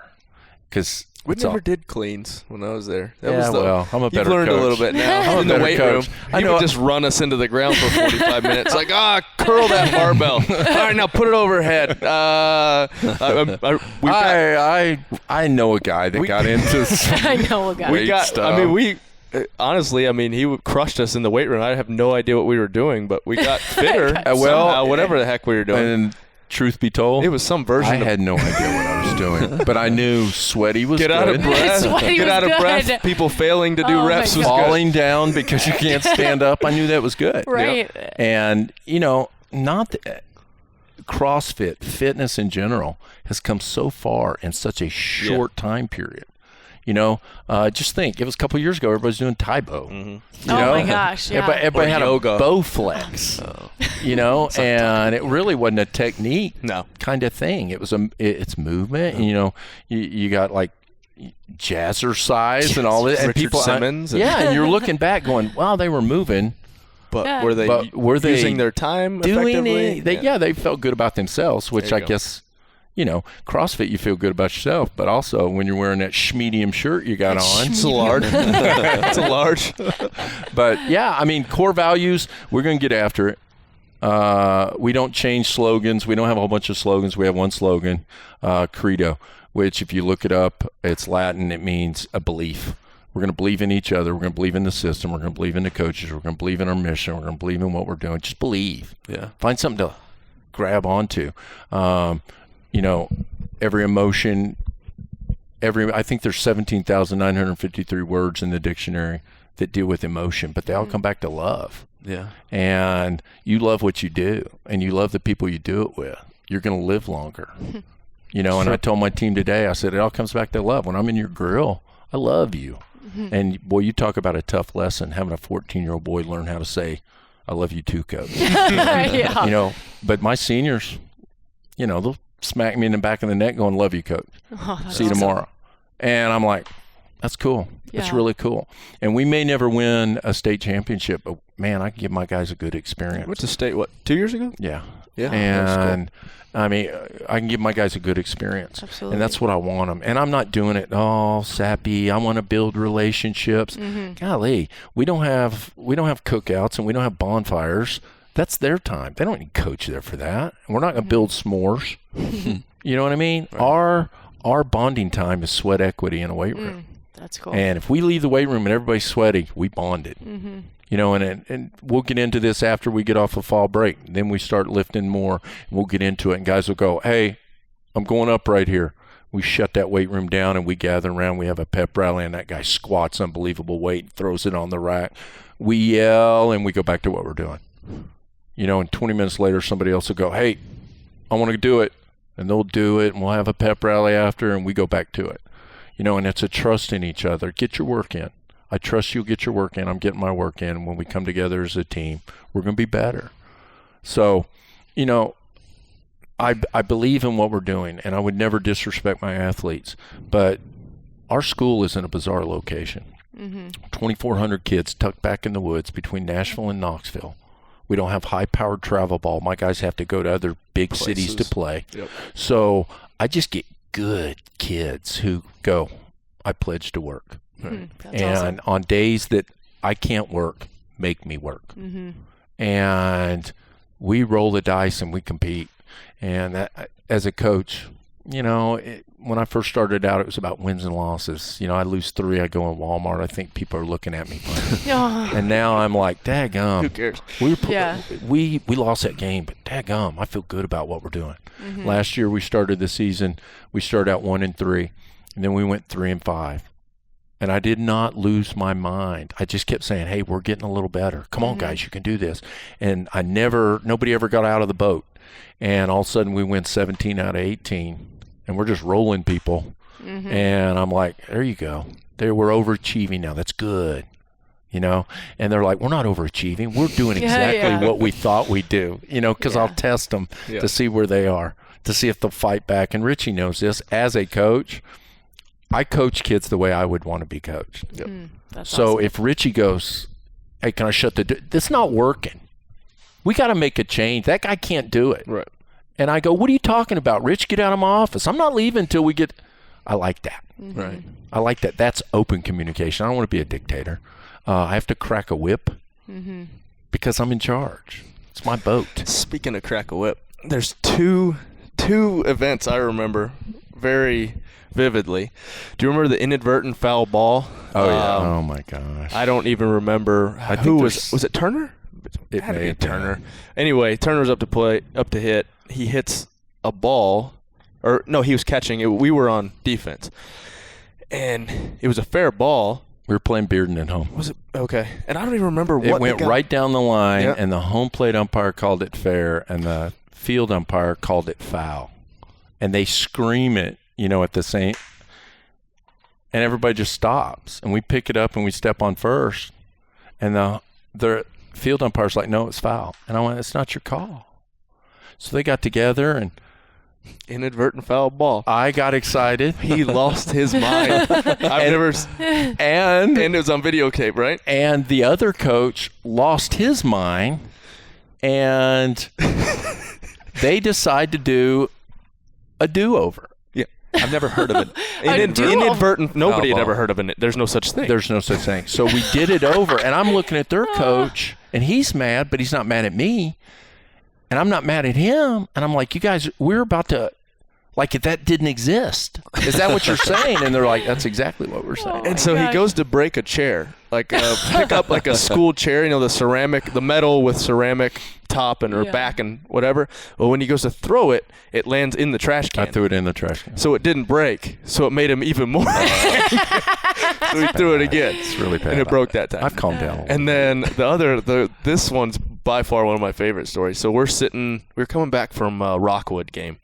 Because
we never did cleans when I was there.
I'm a better coach.
You've learned a little bit now.
I'm
in the weight room. He would just run us into the ground for 45 minutes. Like, curl that barbell. All right, now put it overhead.
I know a guy that got into
I know a guy.
We got stuff. Honestly, he crushed us in the weight room. I have no idea what we were doing, but we got fitter. Whatever the heck we were doing.
And truth be told,
it was some version.
I had no idea what I was doing, but I knew sweaty was
get
good.
Out of breath. Get out of breath. People failing to do reps was
falling down because you can't stand up. I knew that was good.
Right.
Yep. And not CrossFit, fitness in general, has come so far in such a short time period. Just think, it was a couple of years ago, everybody's doing Taibo.
My gosh, yeah.
Everybody had yoga. A bow flex, and it really wasn't a technique kind of thing. It was it's movement, and, you got like jazzercise and all this. And
Richard Simmons.
And you're looking back going, wow, they were moving.
But were they using their time
doing
effectively?
They felt good about themselves, which I guess... CrossFit, you feel good about yourself, but also when you're wearing that schmedium shirt you got on.
It's a large. It's a large.
But, core values, we're going to get after it. We don't change slogans. We don't have a whole bunch of slogans. We have one slogan, Credo, which if you look it up, it's Latin. It means a belief. We're going to believe in each other. We're going to believe in the system. We're going to believe in the coaches. We're going to believe in our mission. We're going to believe in what we're doing. Just believe.
Yeah.
Find something to grab onto. Every emotion, I think there's 17,953 words in the dictionary that deal with emotion, but they all come back to love.
Yeah.
And you love what you do, and you love the people you do it with. You're going to live longer. And I told my team today, I said, it all comes back to love. When I'm in your grill, I love you. And, boy, you talk about a tough lesson, having a 14-year-old boy learn how to say, I love you too, coach.
Yeah.
But my seniors, they'll smack me in the back of the neck going, love you, coach. See you tomorrow. And I'm like, that's cool. Yeah. That's really cool. And we may never win a state championship, but, man, I can give my guys a good experience.
What's the state, 2 years ago?
Yeah.
Yeah.
And, I can give my guys a good experience.
Absolutely.
And that's what I want them. And I'm not doing it, sappy. I want to build relationships. Golly, we don't have cookouts and we don't have bonfires. That's their time. They don't need a coach there for that. And we're not going to build s'mores. You know what I mean? Right. Our bonding time is sweat equity in a weight room.
That's cool.
And if we leave the weight room and everybody's sweaty, we bonded. And we'll get into this after we get off of fall break. Then we start lifting more, and we'll get into it. And guys will go, hey, I'm going up right here. We shut that weight room down, and we gather around. We have a pep rally, and that guy squats unbelievable weight, throws it on the rack. We yell, and we go back to what we're doing. And 20 minutes later, somebody else will go, hey, I want to do it. And they'll do it, and we'll have a pep rally after, and we go back to it. And it's a trust in each other. Get your work in. I trust you'll get your work in. I'm getting my work in. And when we come together as a team, we're going to be better. So, I believe in what we're doing, and I would never disrespect my athletes. But our school is in a bizarre location. 2,400 kids tucked back in the woods between Nashville and Knoxville. We don't have high-powered travel ball. My guys have to go to other big cities to play. Yep. So I just get good kids who go, I pledge to work. And awesome. On days that I can't work, make me work. And we roll the dice and we compete. And that, as a coach, when I first started out, it was about wins and losses. I lose 3, I go in Walmart. I think people are looking at me funny. And now I'm like, daggum.
Who cares?
We lost that game, but daggum, I feel good about what we're doing. Last year we started the season, we started out 1-3, and then we went 3-5. And I did not lose my mind. I just kept saying, hey, we're getting a little better. Come on, guys, you can do this. And nobody ever got out of the boat. And all of a sudden we win 17 out of 18. And we're just rolling people. And I'm like, there you go. We're overachieving now. That's good. you know, and they're like, we're not overachieving. We're doing exactly what we thought we'd do, you know, because I'll test them to see where they are, to see if they'll fight back. And Richie knows this. As a coach, I coach kids the way I would want to be coached.
Yep.
That's
so
awesome.
if Richie goes, hey, can I shut the door? That's not working. We got to make a change. That guy can't do it.
Right.
And I go, what are you talking about? Rich, get out of my office. I'm not leaving until we get. I like that.
Right.
I like that. That's open communication. I don't want to be a dictator. I have to crack a whip because I'm in charge. It's my boat.
Speaking of crack a whip, there's two events I remember very vividly. Do you remember the inadvertent foul ball?
Oh, yeah. Oh, my gosh.
I don't even remember who was it Turner?
It
had to
may
be
have been.
Turner. Anyway, Turner's up to hit. He hits a ball, or no, he was catching it. We were on defense, and it was a fair ball.
We were playing Bearden at home.
Was it okay? And I don't even remember what
it went right down the line,
Yeah.
and the home plate umpire called it fair, and the field umpire called it foul. And they scream it, you know, at the same, and everybody just stops, and we pick it up and we step on first, and the field umpire's like, no, it's foul. And I went, it's not your call. So they got together, and
inadvertent foul ball.
I got excited.
He lost his mind. And it was on videotape, right?
And the other coach lost his mind, and they decide to do a do-over.
Yeah, I've never heard of it.
do-over?
Inadvertent. Nobody had
Foul
ever
ball.
heard of it. There's no such thing.
There's no such thing. So we did it over, and I'm looking at their coach, and he's mad, but he's not mad at me. And I'm not mad at him. And I'm like, you guys, we're about to, like, if that didn't exist. Is that what you're saying? And they're like, that's exactly what we're saying.
And so he goes to break a chair, like pick up like a school chair, you know, the metal with ceramic top and or back and whatever. Well, when he goes to throw it, it lands in the trash can.
I threw it in the trash can.
So it didn't break. So it made him even more. So he threw it again.
It's really bad.
And it broke that time.
I've calmed down a little.
And then this one's by far one of my favorite stories. So we're coming back from a Rockwood game.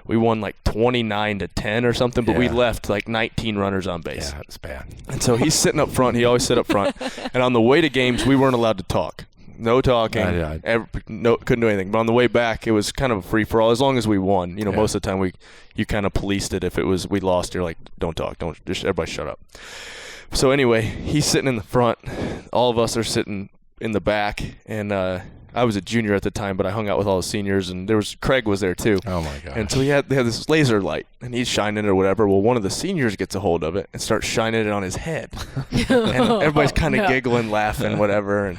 We won like 29-10 or something, but we left like 19 runners on base.
Yeah, it's bad.
And so he's sitting up front. He always sit up front. And on the way to games, we weren't allowed to talk. No talking. Couldn't do anything. But on the way back, it was kind of a free for all. As long as we won, you know, most of the time you kind of policed it. If it was we lost, you're like, don't talk, don't just everybody shut up. So anyway, he's sitting in the front. All of us are sitting in the back, and I was a junior at the time, but I hung out with all the seniors, and Craig was there too.
Oh my gosh.
And so they had this laser light, and he's shining it or whatever. Well, one of the seniors gets a hold of it and starts shining it on his head, and everybody's kind of giggling, laughing, whatever, and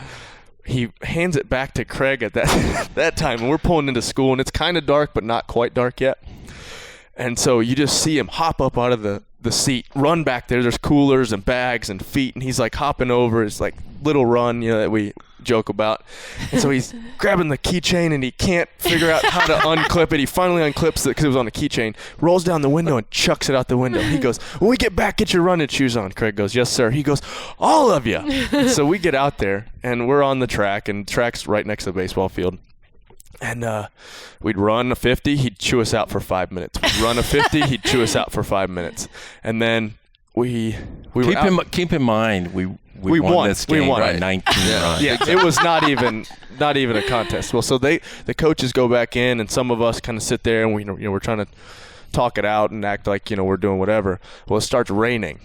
he hands it back to Craig at that time, and we're pulling into school, and it's kind of dark, but not quite dark yet. And so you just see him hop up out of the seat, run back there. There's coolers and bags and feet, and he's like hopping over his like little run, you know, that we joke about. And so he's grabbing the keychain, and he can't figure out how to unclip it. He finally unclips it because it was on the keychain, rolls down the window and chucks it out the window. He goes, when we get back, get your running shoes on. Craig goes, yes, sir. He goes, all of you. So we get out there, and we're on the track, and the track's right next to the baseball field. And we'd run a 50, he'd chew us out for 5 minutes. We'd run a 50, he'd chew us out for 5 minutes. And then we
keep in mind we won this game by 19 runs.
Yeah, it was not even a contest. Well, so the coaches go back in, and some of us kind of sit there, and we're trying to talk it out and act like, you know, we're doing whatever. Well, it starts raining.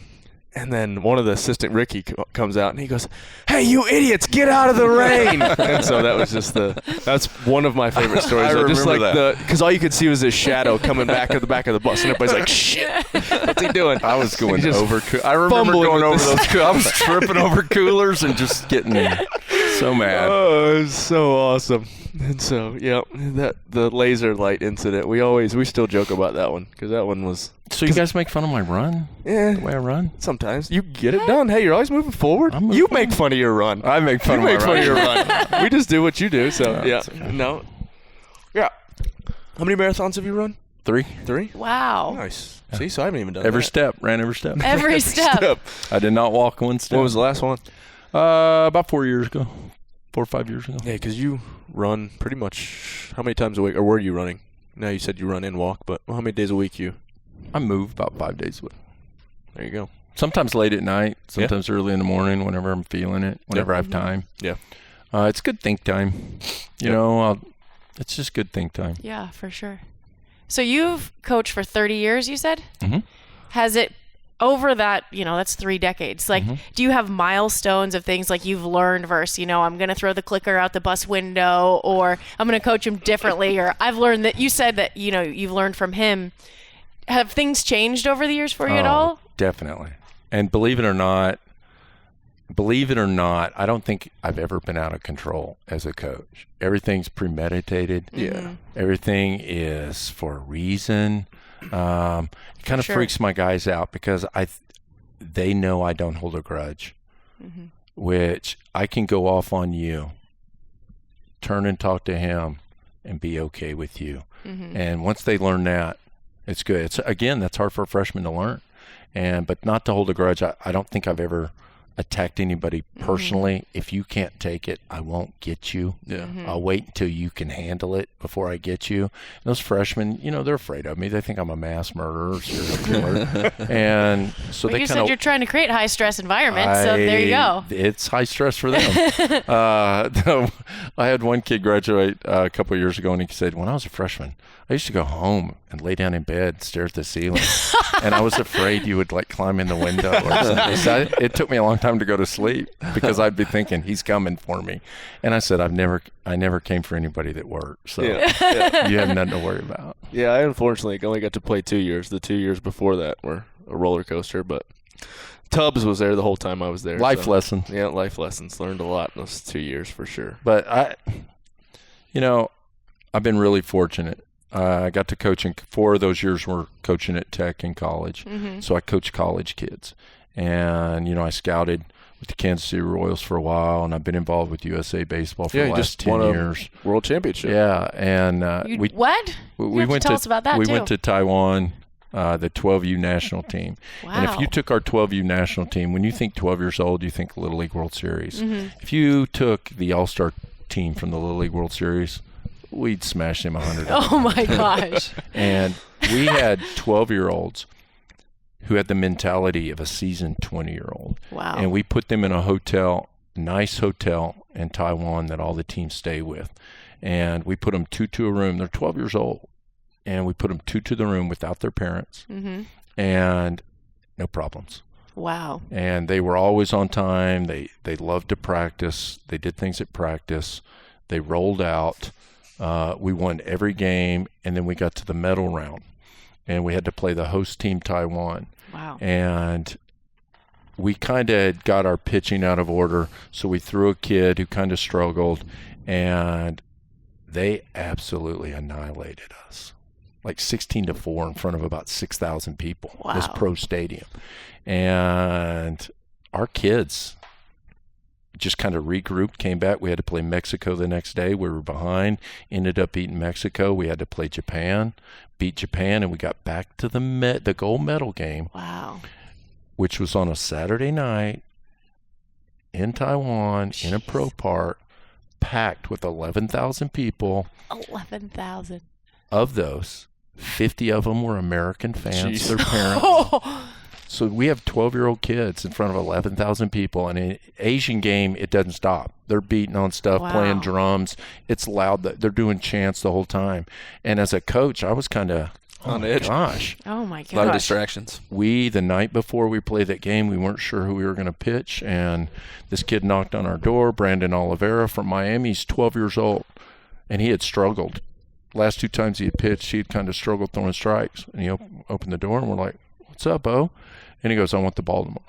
And then one of the assistant, Ricky, comes out, and he goes, hey, you idiots, get out of the rain. And so that was that's one of my favorite stories.
I
just
remember
like
that.
because all you could see was his shadow coming back at the back of the bus, and everybody's like, shit, what's he doing?
I was going
Just
over. I remember
fumbling
going
with
over
this.
those. I was tripping over coolers and just getting so mad.
Oh, it was so awesome. And so, yeah, the laser light incident, we still joke about that one, because that one was...
So you guys make fun of my run?
Yeah.
The way I run?
Sometimes. You get it done. Hey, you're always moving forward.
I'm moving
You
forward.
make fun of your run.
I make fun
You
of
make
my
fun
run.
of your run. We just do what you do, so, yeah.
it's okay.
No. Yeah. How many marathons have you run?
3.
3?
Wow.
Nice. See, so I haven't even done
Every
that.
step. Ran every step.
Every step.
I did not walk one step.
When was the last one?
About 4 years ago. 4 or 5 years ago.
Yeah, because you run pretty much how many times a week, or were you running? Now you said you run and walk, but how many days a week you?
I move about 5 days a week.
There you go.
Sometimes late at night, sometimes early in the morning, whenever I'm feeling it, whenever I have time.
Yeah.
It's good think time. You know, it's just good think time.
Yeah, for sure. So you've coached for 30 years, you said?
Mm-hmm.
Has it, over that, that's 3 decades, like, do you have milestones of things like you've learned versus, I'm going to throw the clicker out the bus window, or I'm going to coach him differently, or I've learned that, you said that, you've learned from him. Have things changed over the years for you at all?
Definitely. And believe it or not, I don't think I've ever been out of control as a coach. Everything's premeditated.
Yeah.
Everything is for a reason. It kind of freaks my guys out because they know I don't hold a grudge, which I can go off on you, turn and talk to him, and be okay with you. And once they learn that, it's good. That's hard for a freshman to learn, but not to hold a grudge. I don't think I've ever attacked anybody personally. If you can't take it, I won't get you. Yeah. I'll wait until you can handle it before I get you. And those freshmen, they're afraid of me. They think I'm a mass murderer, serial killer. And so
you said you're trying to create a high stress environment, so there you go.
It's high stress for them. I had one kid graduate a couple of years ago, and he said, when I was a freshman, I used to go home and lay down in bed, stare at the ceiling, and I was afraid you would climb in the window or something. So it took me a long time to go to sleep because I'd be thinking he's coming for me. And I said, I never came for anybody that worked. So you have nothing to worry about.
Yeah, I unfortunately only got to play 2 years. The 2 years before that were a roller coaster, but Tubbs was there the whole time I was there.
Life lessons.
Yeah, life lessons. Learned a lot in those 2 years for sure.
But I've been really fortunate. I got to coaching 4 of those years were coaching at Tech in college. So I coached college kids. And, I scouted with the Kansas City Royals for a while, and I've been involved with USA Baseball for the last 10 years.
World Championship.
Yeah, and
we went
tell
us about that
we
too.
went to Taiwan, the 12U national team.
Wow.
And if you took our 12U national team, when you think 12 years old, you think Little League World Series. If you took the All-Star team from the Little League World Series, we'd smash them 100.
Oh my gosh.
And we had 12-year-olds who had the mentality of a seasoned 20-year-old.
Wow.
And we put them in a hotel, nice hotel in Taiwan that all the teams stay with. And we put them 2 to a room. They're 12 years old. And we put them 2 to the room without their parents. And no problems.
Wow.
And they were always on time. They loved to practice. They did things at practice. They rolled out. We won every game, and then we got to the medal round, and we had to play the host team, Taiwan.
Wow.
And we kind of got our pitching out of order, so we threw a kid who kind of struggled, and they absolutely annihilated us, 16-4 in front of about 6,000 people.
Wow.
This pro stadium. And our kids just kind of regrouped, came back. We had to play Mexico the next day. We were behind, ended up beating Mexico. We had to play Japan, beat Japan, and we got back to the gold medal game.
Wow.
Which was on a Saturday night in Taiwan, in a pro park, packed with 11,000 people.
11,000.
Of those, 50 of them were American fans, their parents. So we have 12-year-old kids in front of 11,000 people. And in an Asian game, it doesn't stop. They're beating on stuff, playing drums. It's loud. They're doing chants the whole time. And as a coach, I was kind of,
on edge.
Gosh.
Oh, my gosh.
A lot of distractions.
The night before we played that game, we weren't sure who we were going to pitch. And this kid knocked on our door, Brandon Oliveira from Miami. He's 12 years old. And he had struggled. Last 2 times he had pitched, he had kind of struggled throwing strikes. And he opened the door, and we're like, "What's up, Bo?" And he goes, "I want the ball tomorrow."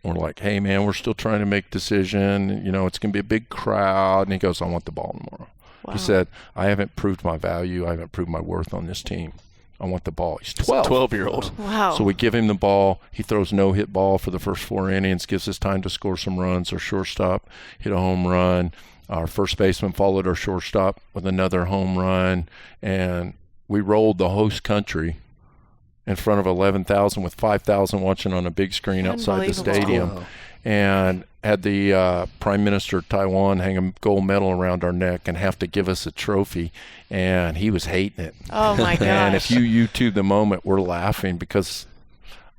We're like, "Hey, man, we're still trying to make a decision. It's going to be a big crowd." And he goes, "I want the ball tomorrow." Wow. He said, "I haven't proved my value. I haven't proved my worth on this team. I want the ball." He's 12.
12-year-old.
Wow.
So we give him the ball. He throws no-hit ball for the first 4 innings, gives us time to score some runs. Our shortstop hit a home run. Our first baseman followed our shortstop with another home run. And we rolled the host country in front of 11,000 with 5,000 watching on a big screen outside the stadium. Wow. And had the Prime Minister of Taiwan hang a gold medal around our neck and have to give us a trophy. And he was hating it.
Oh, my gosh.
And if you YouTube the moment, we're laughing because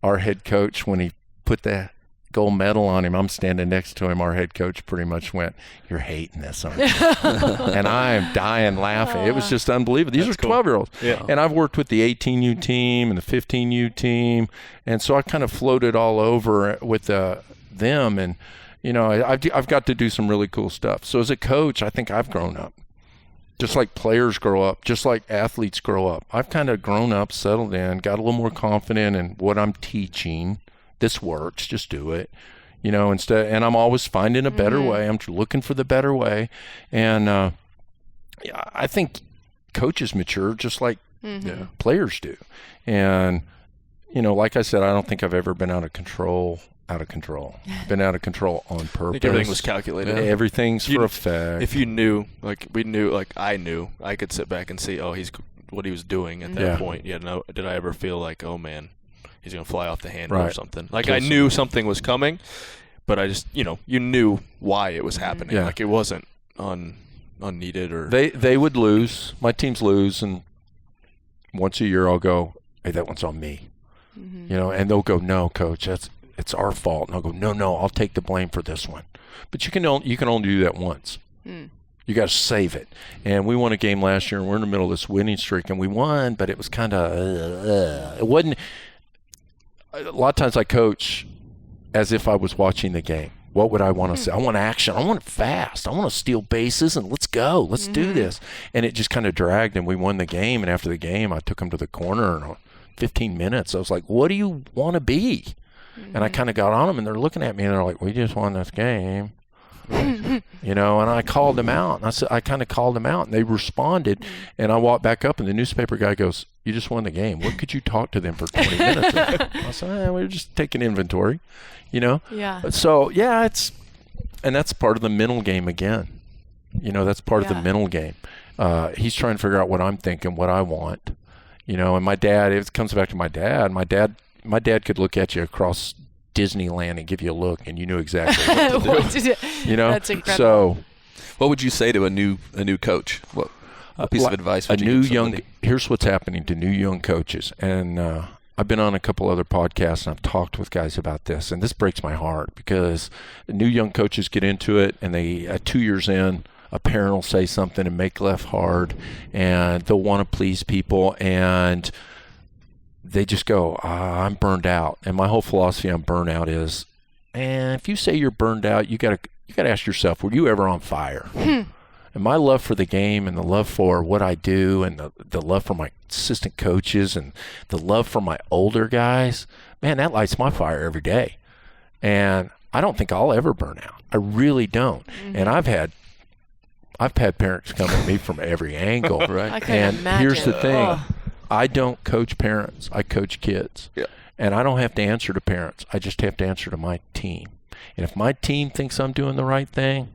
our head coach, when he put that gold medal on him, I'm standing next to him. Our head coach pretty much went, "You're hating this, aren't you?" And I am dying laughing. It was just unbelievable. These are 12-year-olds.
Yeah.
And I've worked with the 18U team and the 15U team. And so I kind of floated all over with them. And, you know, I've got to do some really cool stuff. So as a coach, I think I've grown up. Just like players grow up, just like athletes grow up. I've kind of grown up, settled in, got a little more confident in what I'm teaching. This works, just do it, you know, and I'm always finding a better way. I'm looking for the better way. And I think coaches mature just like players do. And, you know, like I said, I don't think I've ever been out of control. Been out of control on purpose.
I think everything was calculated.
Yeah. Everything's for effect.
If you knew, like we knew, like I knew, I could sit back and see, oh, he's what he was doing at that point. Yeah, no, did I ever feel like, oh man, he's gonna fly off the handle or something? Like I knew something was coming, but I just, you know, you knew why it was happening.
Yeah.
Like it wasn't unneeded or
they would lose. My teams lose, and once a year I'll go, "Hey, that one's on me," you know, and they'll go, "No, coach, it's our fault." And I'll go, no, I'll take the blame for this one. But you can only do that once. You got to save it. And we won a game last year, and we're in the middle of this winning streak, and we won, but it was kind of it wasn't. A lot of times I coach as if I was watching the game. What would I want to say? I want action. I want it fast. I want to steal bases, and let's go. Let's do this. And it just kind of dragged, and we won the game. And after the game, I took them to the corner, and 15 minutes, I was like, "What do you want to be?" And I kind of got on them, and they're looking at me, and they're like, "We just won this game." You know, and I called them out. And I kind of called them out, and they responded. And I walked back up, and the newspaper guy goes, "You just won the game. What could you talk to them for 20 minutes?" I said, we were just taking inventory, you know?
Yeah.
So, yeah, and that's part of the mental game again. You know, that's part of the mental game. He's trying to figure out what I'm thinking, what I want. You know, and my dad, it comes back to my dad. My dad could look at you across Disneyland and give you a look, and you knew exactly what to do. You know,
that's incredible.
So,
what would you say to a new coach? What piece of advice would you give somebody?
Here's what's happening to new young coaches, and I've been on a couple other podcasts, and I've talked with guys about this, and this breaks my heart because new young coaches get into it, and they 2 years in, a parent will say something and make life hard, and they'll want to please people, and they just go, "I'm burned out." And my whole philosophy on burnout is, if you say you're burned out, you got to ask yourself, were you ever on fire? And my love for the game and the love for what I do and the love for my assistant coaches and the love for my older guys, man, that lights my fire every day. And I don't think I'll ever burn out. I really don't. And I've had parents come at me from every angle.
Right.
I couldn't imagine.
Here's the thing. I don't coach parents. I coach kids.
Yeah.
And I don't have to answer to parents. I just have to answer to my team. And if my team thinks I'm doing the right thing,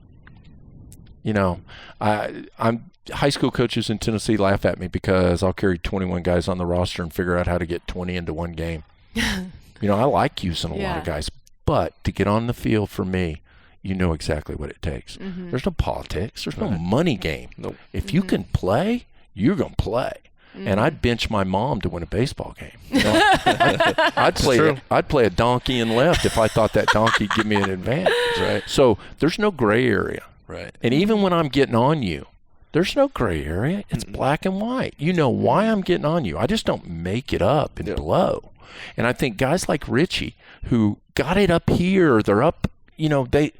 you know, I'm high school coaches in Tennessee laugh at me because I'll carry 21 guys on the roster and figure out how to get 20 into one game. You know, I like using a lot of guys, but to get on the field for me, you know exactly what it takes. There's no politics. There's no money game.
Nope.
If you can play, you're going to play. And I'd bench my mom to win a baseball game. You know? I'd play a donkey in left if I thought that donkey'd give me an advantage. Right. So there's no gray area.
Right.
And even when I'm getting on you, there's no gray area. It's black and white. You know why I'm getting on you. I just don't make it up and blow. And I think guys like Richie who got it up here, they're up, you know, they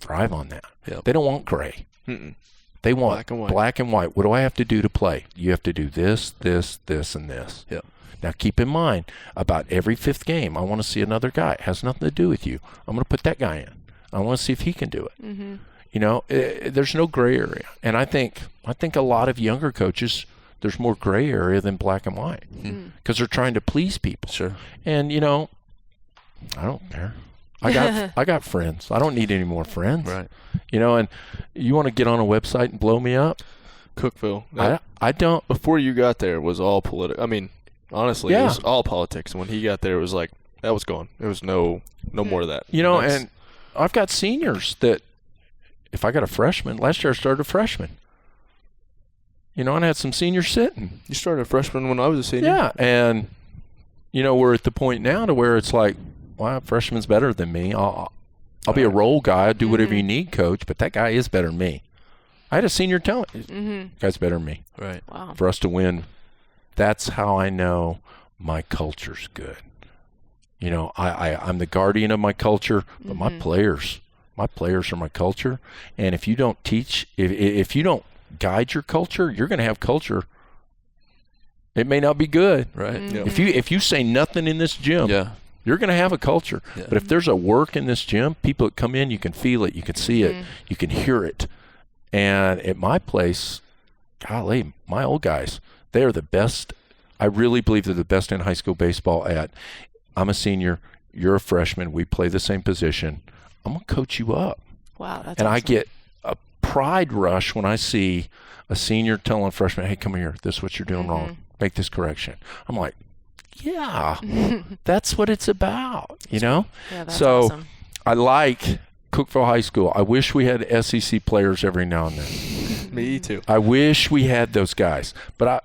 thrive on that.
Yep.
They don't want gray. They want black and white. What do I have to do to play? You have to do this, this, this, and this.
Yep.
Now, keep in mind, about every fifth game, I want to see another guy. It has nothing to do with you. I'm going to put that guy in. I want to see if he can do it. You know, there's no gray area. And I think a lot of younger coaches, there's more gray area than black and white because they're trying to please people.
Sure.
And, you know, I don't care. I got friends. I don't need any more friends.
Right.
You know, and you want to get on a website and blow me up?
Cookville.
I don't.
Before you got there, it was all political. I mean, honestly, it was all politics. When he got there, it was like that was gone. There was no more of that.
You know, and I've got seniors that if I got a freshman, last year I started a freshman. You know, and I had some seniors sitting.
You started a freshman when I was a senior.
Yeah, and we're at the point now to where it's like, well, freshman's better than me. I'll be a role guy. I'll do whatever you need, coach, but that guy is better than me. I had a senior tell me, guy's better than me.
Right.
Wow.
For us to win, that's how I know my culture's good. I'm the guardian of my culture, but my players are my culture. And if you don't teach, if you don't guide your culture, you're going to have culture. It may not be good.
Right.
Yep.
If you say nothing in this gym, you're going to have a culture. Yeah. But if there's a work in this gym, people that come in, you can feel it, you can see it, you can hear it. And at my place, golly, my old guys, they are the best. I really believe they're the best in high school baseball at, I'm a senior, you're a freshman, we play the same position. I'm going to coach you up.
Wow, that's
And
awesome.
I get a pride rush when I see a senior telling a freshman, hey, come here, this is what you're doing wrong. Make this correction. I'm like, yeah, that's what it's about,
Yeah, that's
so
awesome.
I like Cookeville High School. I wish we had SEC players every now and then.
Me too.
I wish we had those guys, but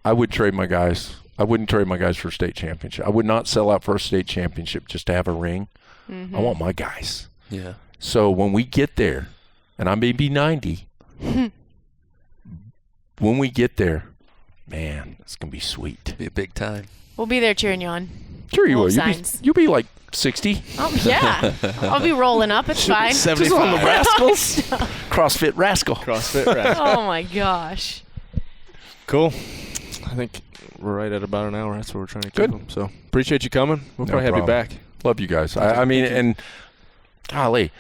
I would trade my guys. I wouldn't trade my guys for a state championship. I would not sell out for a state championship just to have a ring. I want my guys.
Yeah.
So when we get there, and I may be 90, when we get there, man, it's going to be sweet.
Be a big time.
We'll be there cheering you on.
Sure you
All
will.
signs.
You'll be like 60.
Oh, yeah. I'll be rolling up. It's fine.
75.
On the Rascals. CrossFit Rascal.
CrossFit Rascal.
Oh, my gosh.
Cool. I think we're right at about an hour. That's what we're trying to keep
Good.
them. So appreciate you coming. We'll
No
probably have you
problem.
back.
Love you guys. I mean, and golly,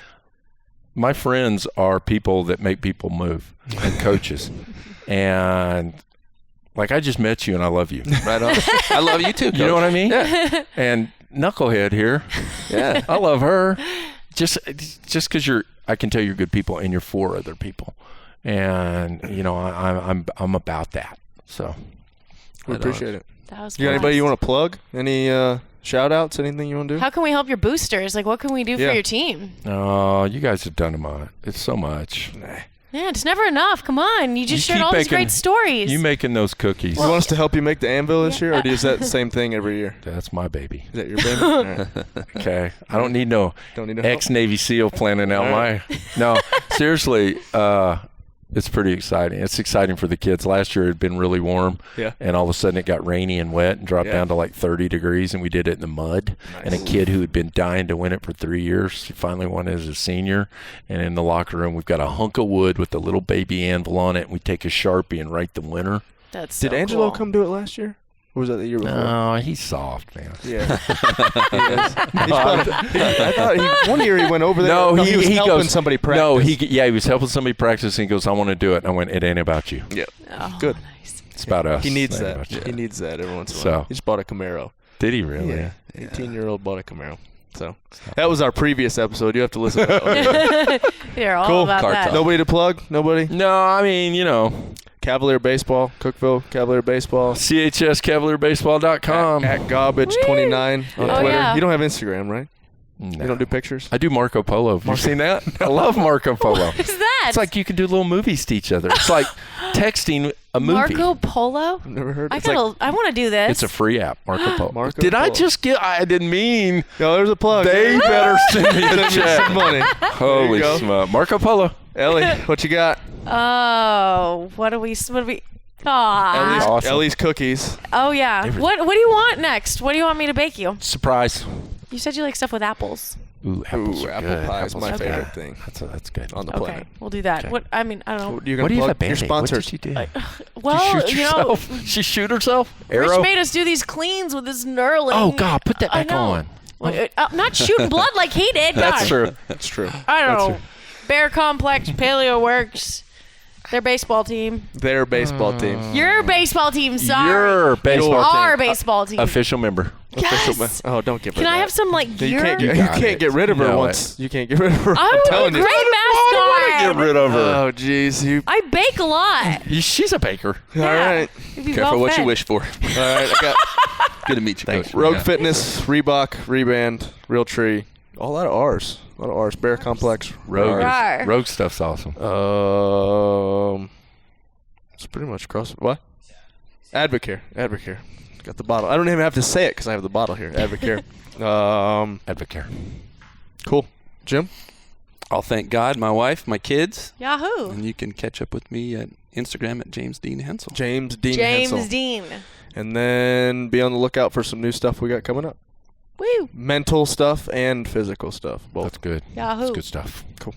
my friends are people that make people move and coaches. And like, I just met you and I love you.
Right on. I love you too, Coach.
You know what I mean?
Yeah.
And Knucklehead here.
Yeah.
I love her. Just because I can tell you're good people and you're for other people. And, I'm about that. So.
We appreciate it.
That was
You got anybody you want to plug? Any shout outs? Anything you want to do?
How can we help your boosters? Like, what can we do
Yeah.
for your team?
Oh, you guys have done them. It's so much.
Yeah, it's never enough. Come on. You just
You
shared
keep
all these
making-
great stories.
You making those cookies.
You want us to help you make the anvil this year, or is that the same thing every year?
That's my baby.
Is that your baby? All right.
Okay. I don't need no
Don't need no help.
ex-Navy SEAL planning out
All right.
No, seriously, it's pretty exciting. It's exciting for the kids. Last year it had been really warm,
Yeah.
and all of a sudden it got rainy and wet and dropped
Yeah.
down to like 30 degrees, and we did it in the mud.
Nice.
And a kid who had been dying to win it for 3 years, he finally won as a senior. And in the locker room, we've got a hunk of wood with a little baby anvil on it, and we take a Sharpie and write the winner.
That's
Did
so
Angelo
cool.
come do it last year? Or was that the year before?
No, he's soft, man.
Yeah. I thought one year he went over there.
No,
he was helping
goes,
somebody practice.
No, he was helping somebody practice, and he goes, I want to do it. And I went, it ain't about you.
Yeah.
Oh,
Good.
Nice.
It's about us.
He needs
It ain't
that.
about you.
He needs that every once in a
So.
while. He just bought a Camaro.
Did he really?
Yeah. 18-year-old bought a Camaro. So that was our previous episode. You have to listen to that one.
They're all
Cool.
about
Car
that.
talk.
Nobody to plug? Nobody?
No, I mean,
Cavalier Baseball, Cookeville Cavalier Baseball.
CHSCavalierbaseball.com.
At Garbage29 on
Oh,
Twitter.
yeah.
You don't have Instagram, right?
No.
You don't do pictures?
I do Marco Polo. Have you seen that? I love Marco Polo.
What is that?
It's like you can do little movies to each other. It's like texting a movie.
Marco Polo?
I've never heard.
I
It's like,
want to do this.
It's a free app, Marco Polo.
Marco
Did I
Polo.
just get? I didn't mean.
no, there's a plug.
They better send me
Send
a
me some
check.
money.
Holy
go.
smoke. Marco Polo.
Ellie, what you got?
Oh, what do we? Aw.
Ellie's,
Awesome.
Ellie's cookies.
Oh yeah. What do you want next? What do you want me to bake you?
Surprise.
You said you like stuff with apples.
Ooh, apples
Ooh,
are
apple
good.
pie is
Apples
my
are
favorite
good.
thing
That's good.
on the
Okay,
planet.
we'll do that.
Okay.
What? I mean, I don't know.
You're
What
gonna
do you have
plug
a
your
Band-Aid? What
sponsors.
did she do?
Well,
Did she shoot
you know,
herself? She shoot herself?
Rich
Arrow?
made us do these cleans with this knurling.
Oh, God, put that
I
back
know.
on.
Well, not shooting blood like he did.
That's
God.
true.
That's true.
I don't
That's
know. Bear Complex, Paleo Works, their baseball team.
Their baseball team.
Your baseball team, sorry.
Your baseball
Our
team.
baseball team.
Official member.
Yes.
Oh, don't get rid
Can
of
I
that.
have some like
You
your?
can't get,
You
you
got
can't
it.
get rid of her
No,
once. You can't get rid of her.
I'm a
telling
great
you.
mascot.
Get rid of her.
Oh, jeez. You.
I bake a lot.
She's a baker.
All right.
You'd be
Careful
well
what you
fed.
wish for.
All right. I got
Good to meet you,
Thanks.
Coach.
Rogue
Yeah.
Fitness, Reebok, Reband, Real Tree. A lot of R's. A lot of R's. Bear Complex.
Rogue.
Rawr.
Rogue stuff's awesome.
It's pretty much across. What? Advocare. Got the bottle. I don't even have to say it because I have the bottle here. Advocare.
Advocare.
Cool. Jim?
I'll thank God, my wife, my kids.
Yahoo!
And you can catch up with me at Instagram at James Dean Hensel.
James Dean
James
Hensel.
Dean.
And then be on the lookout for some new stuff we got coming up.
Woo!
Mental stuff and physical stuff. Both.
That's good.
Yahoo!
That's good stuff.
Cool.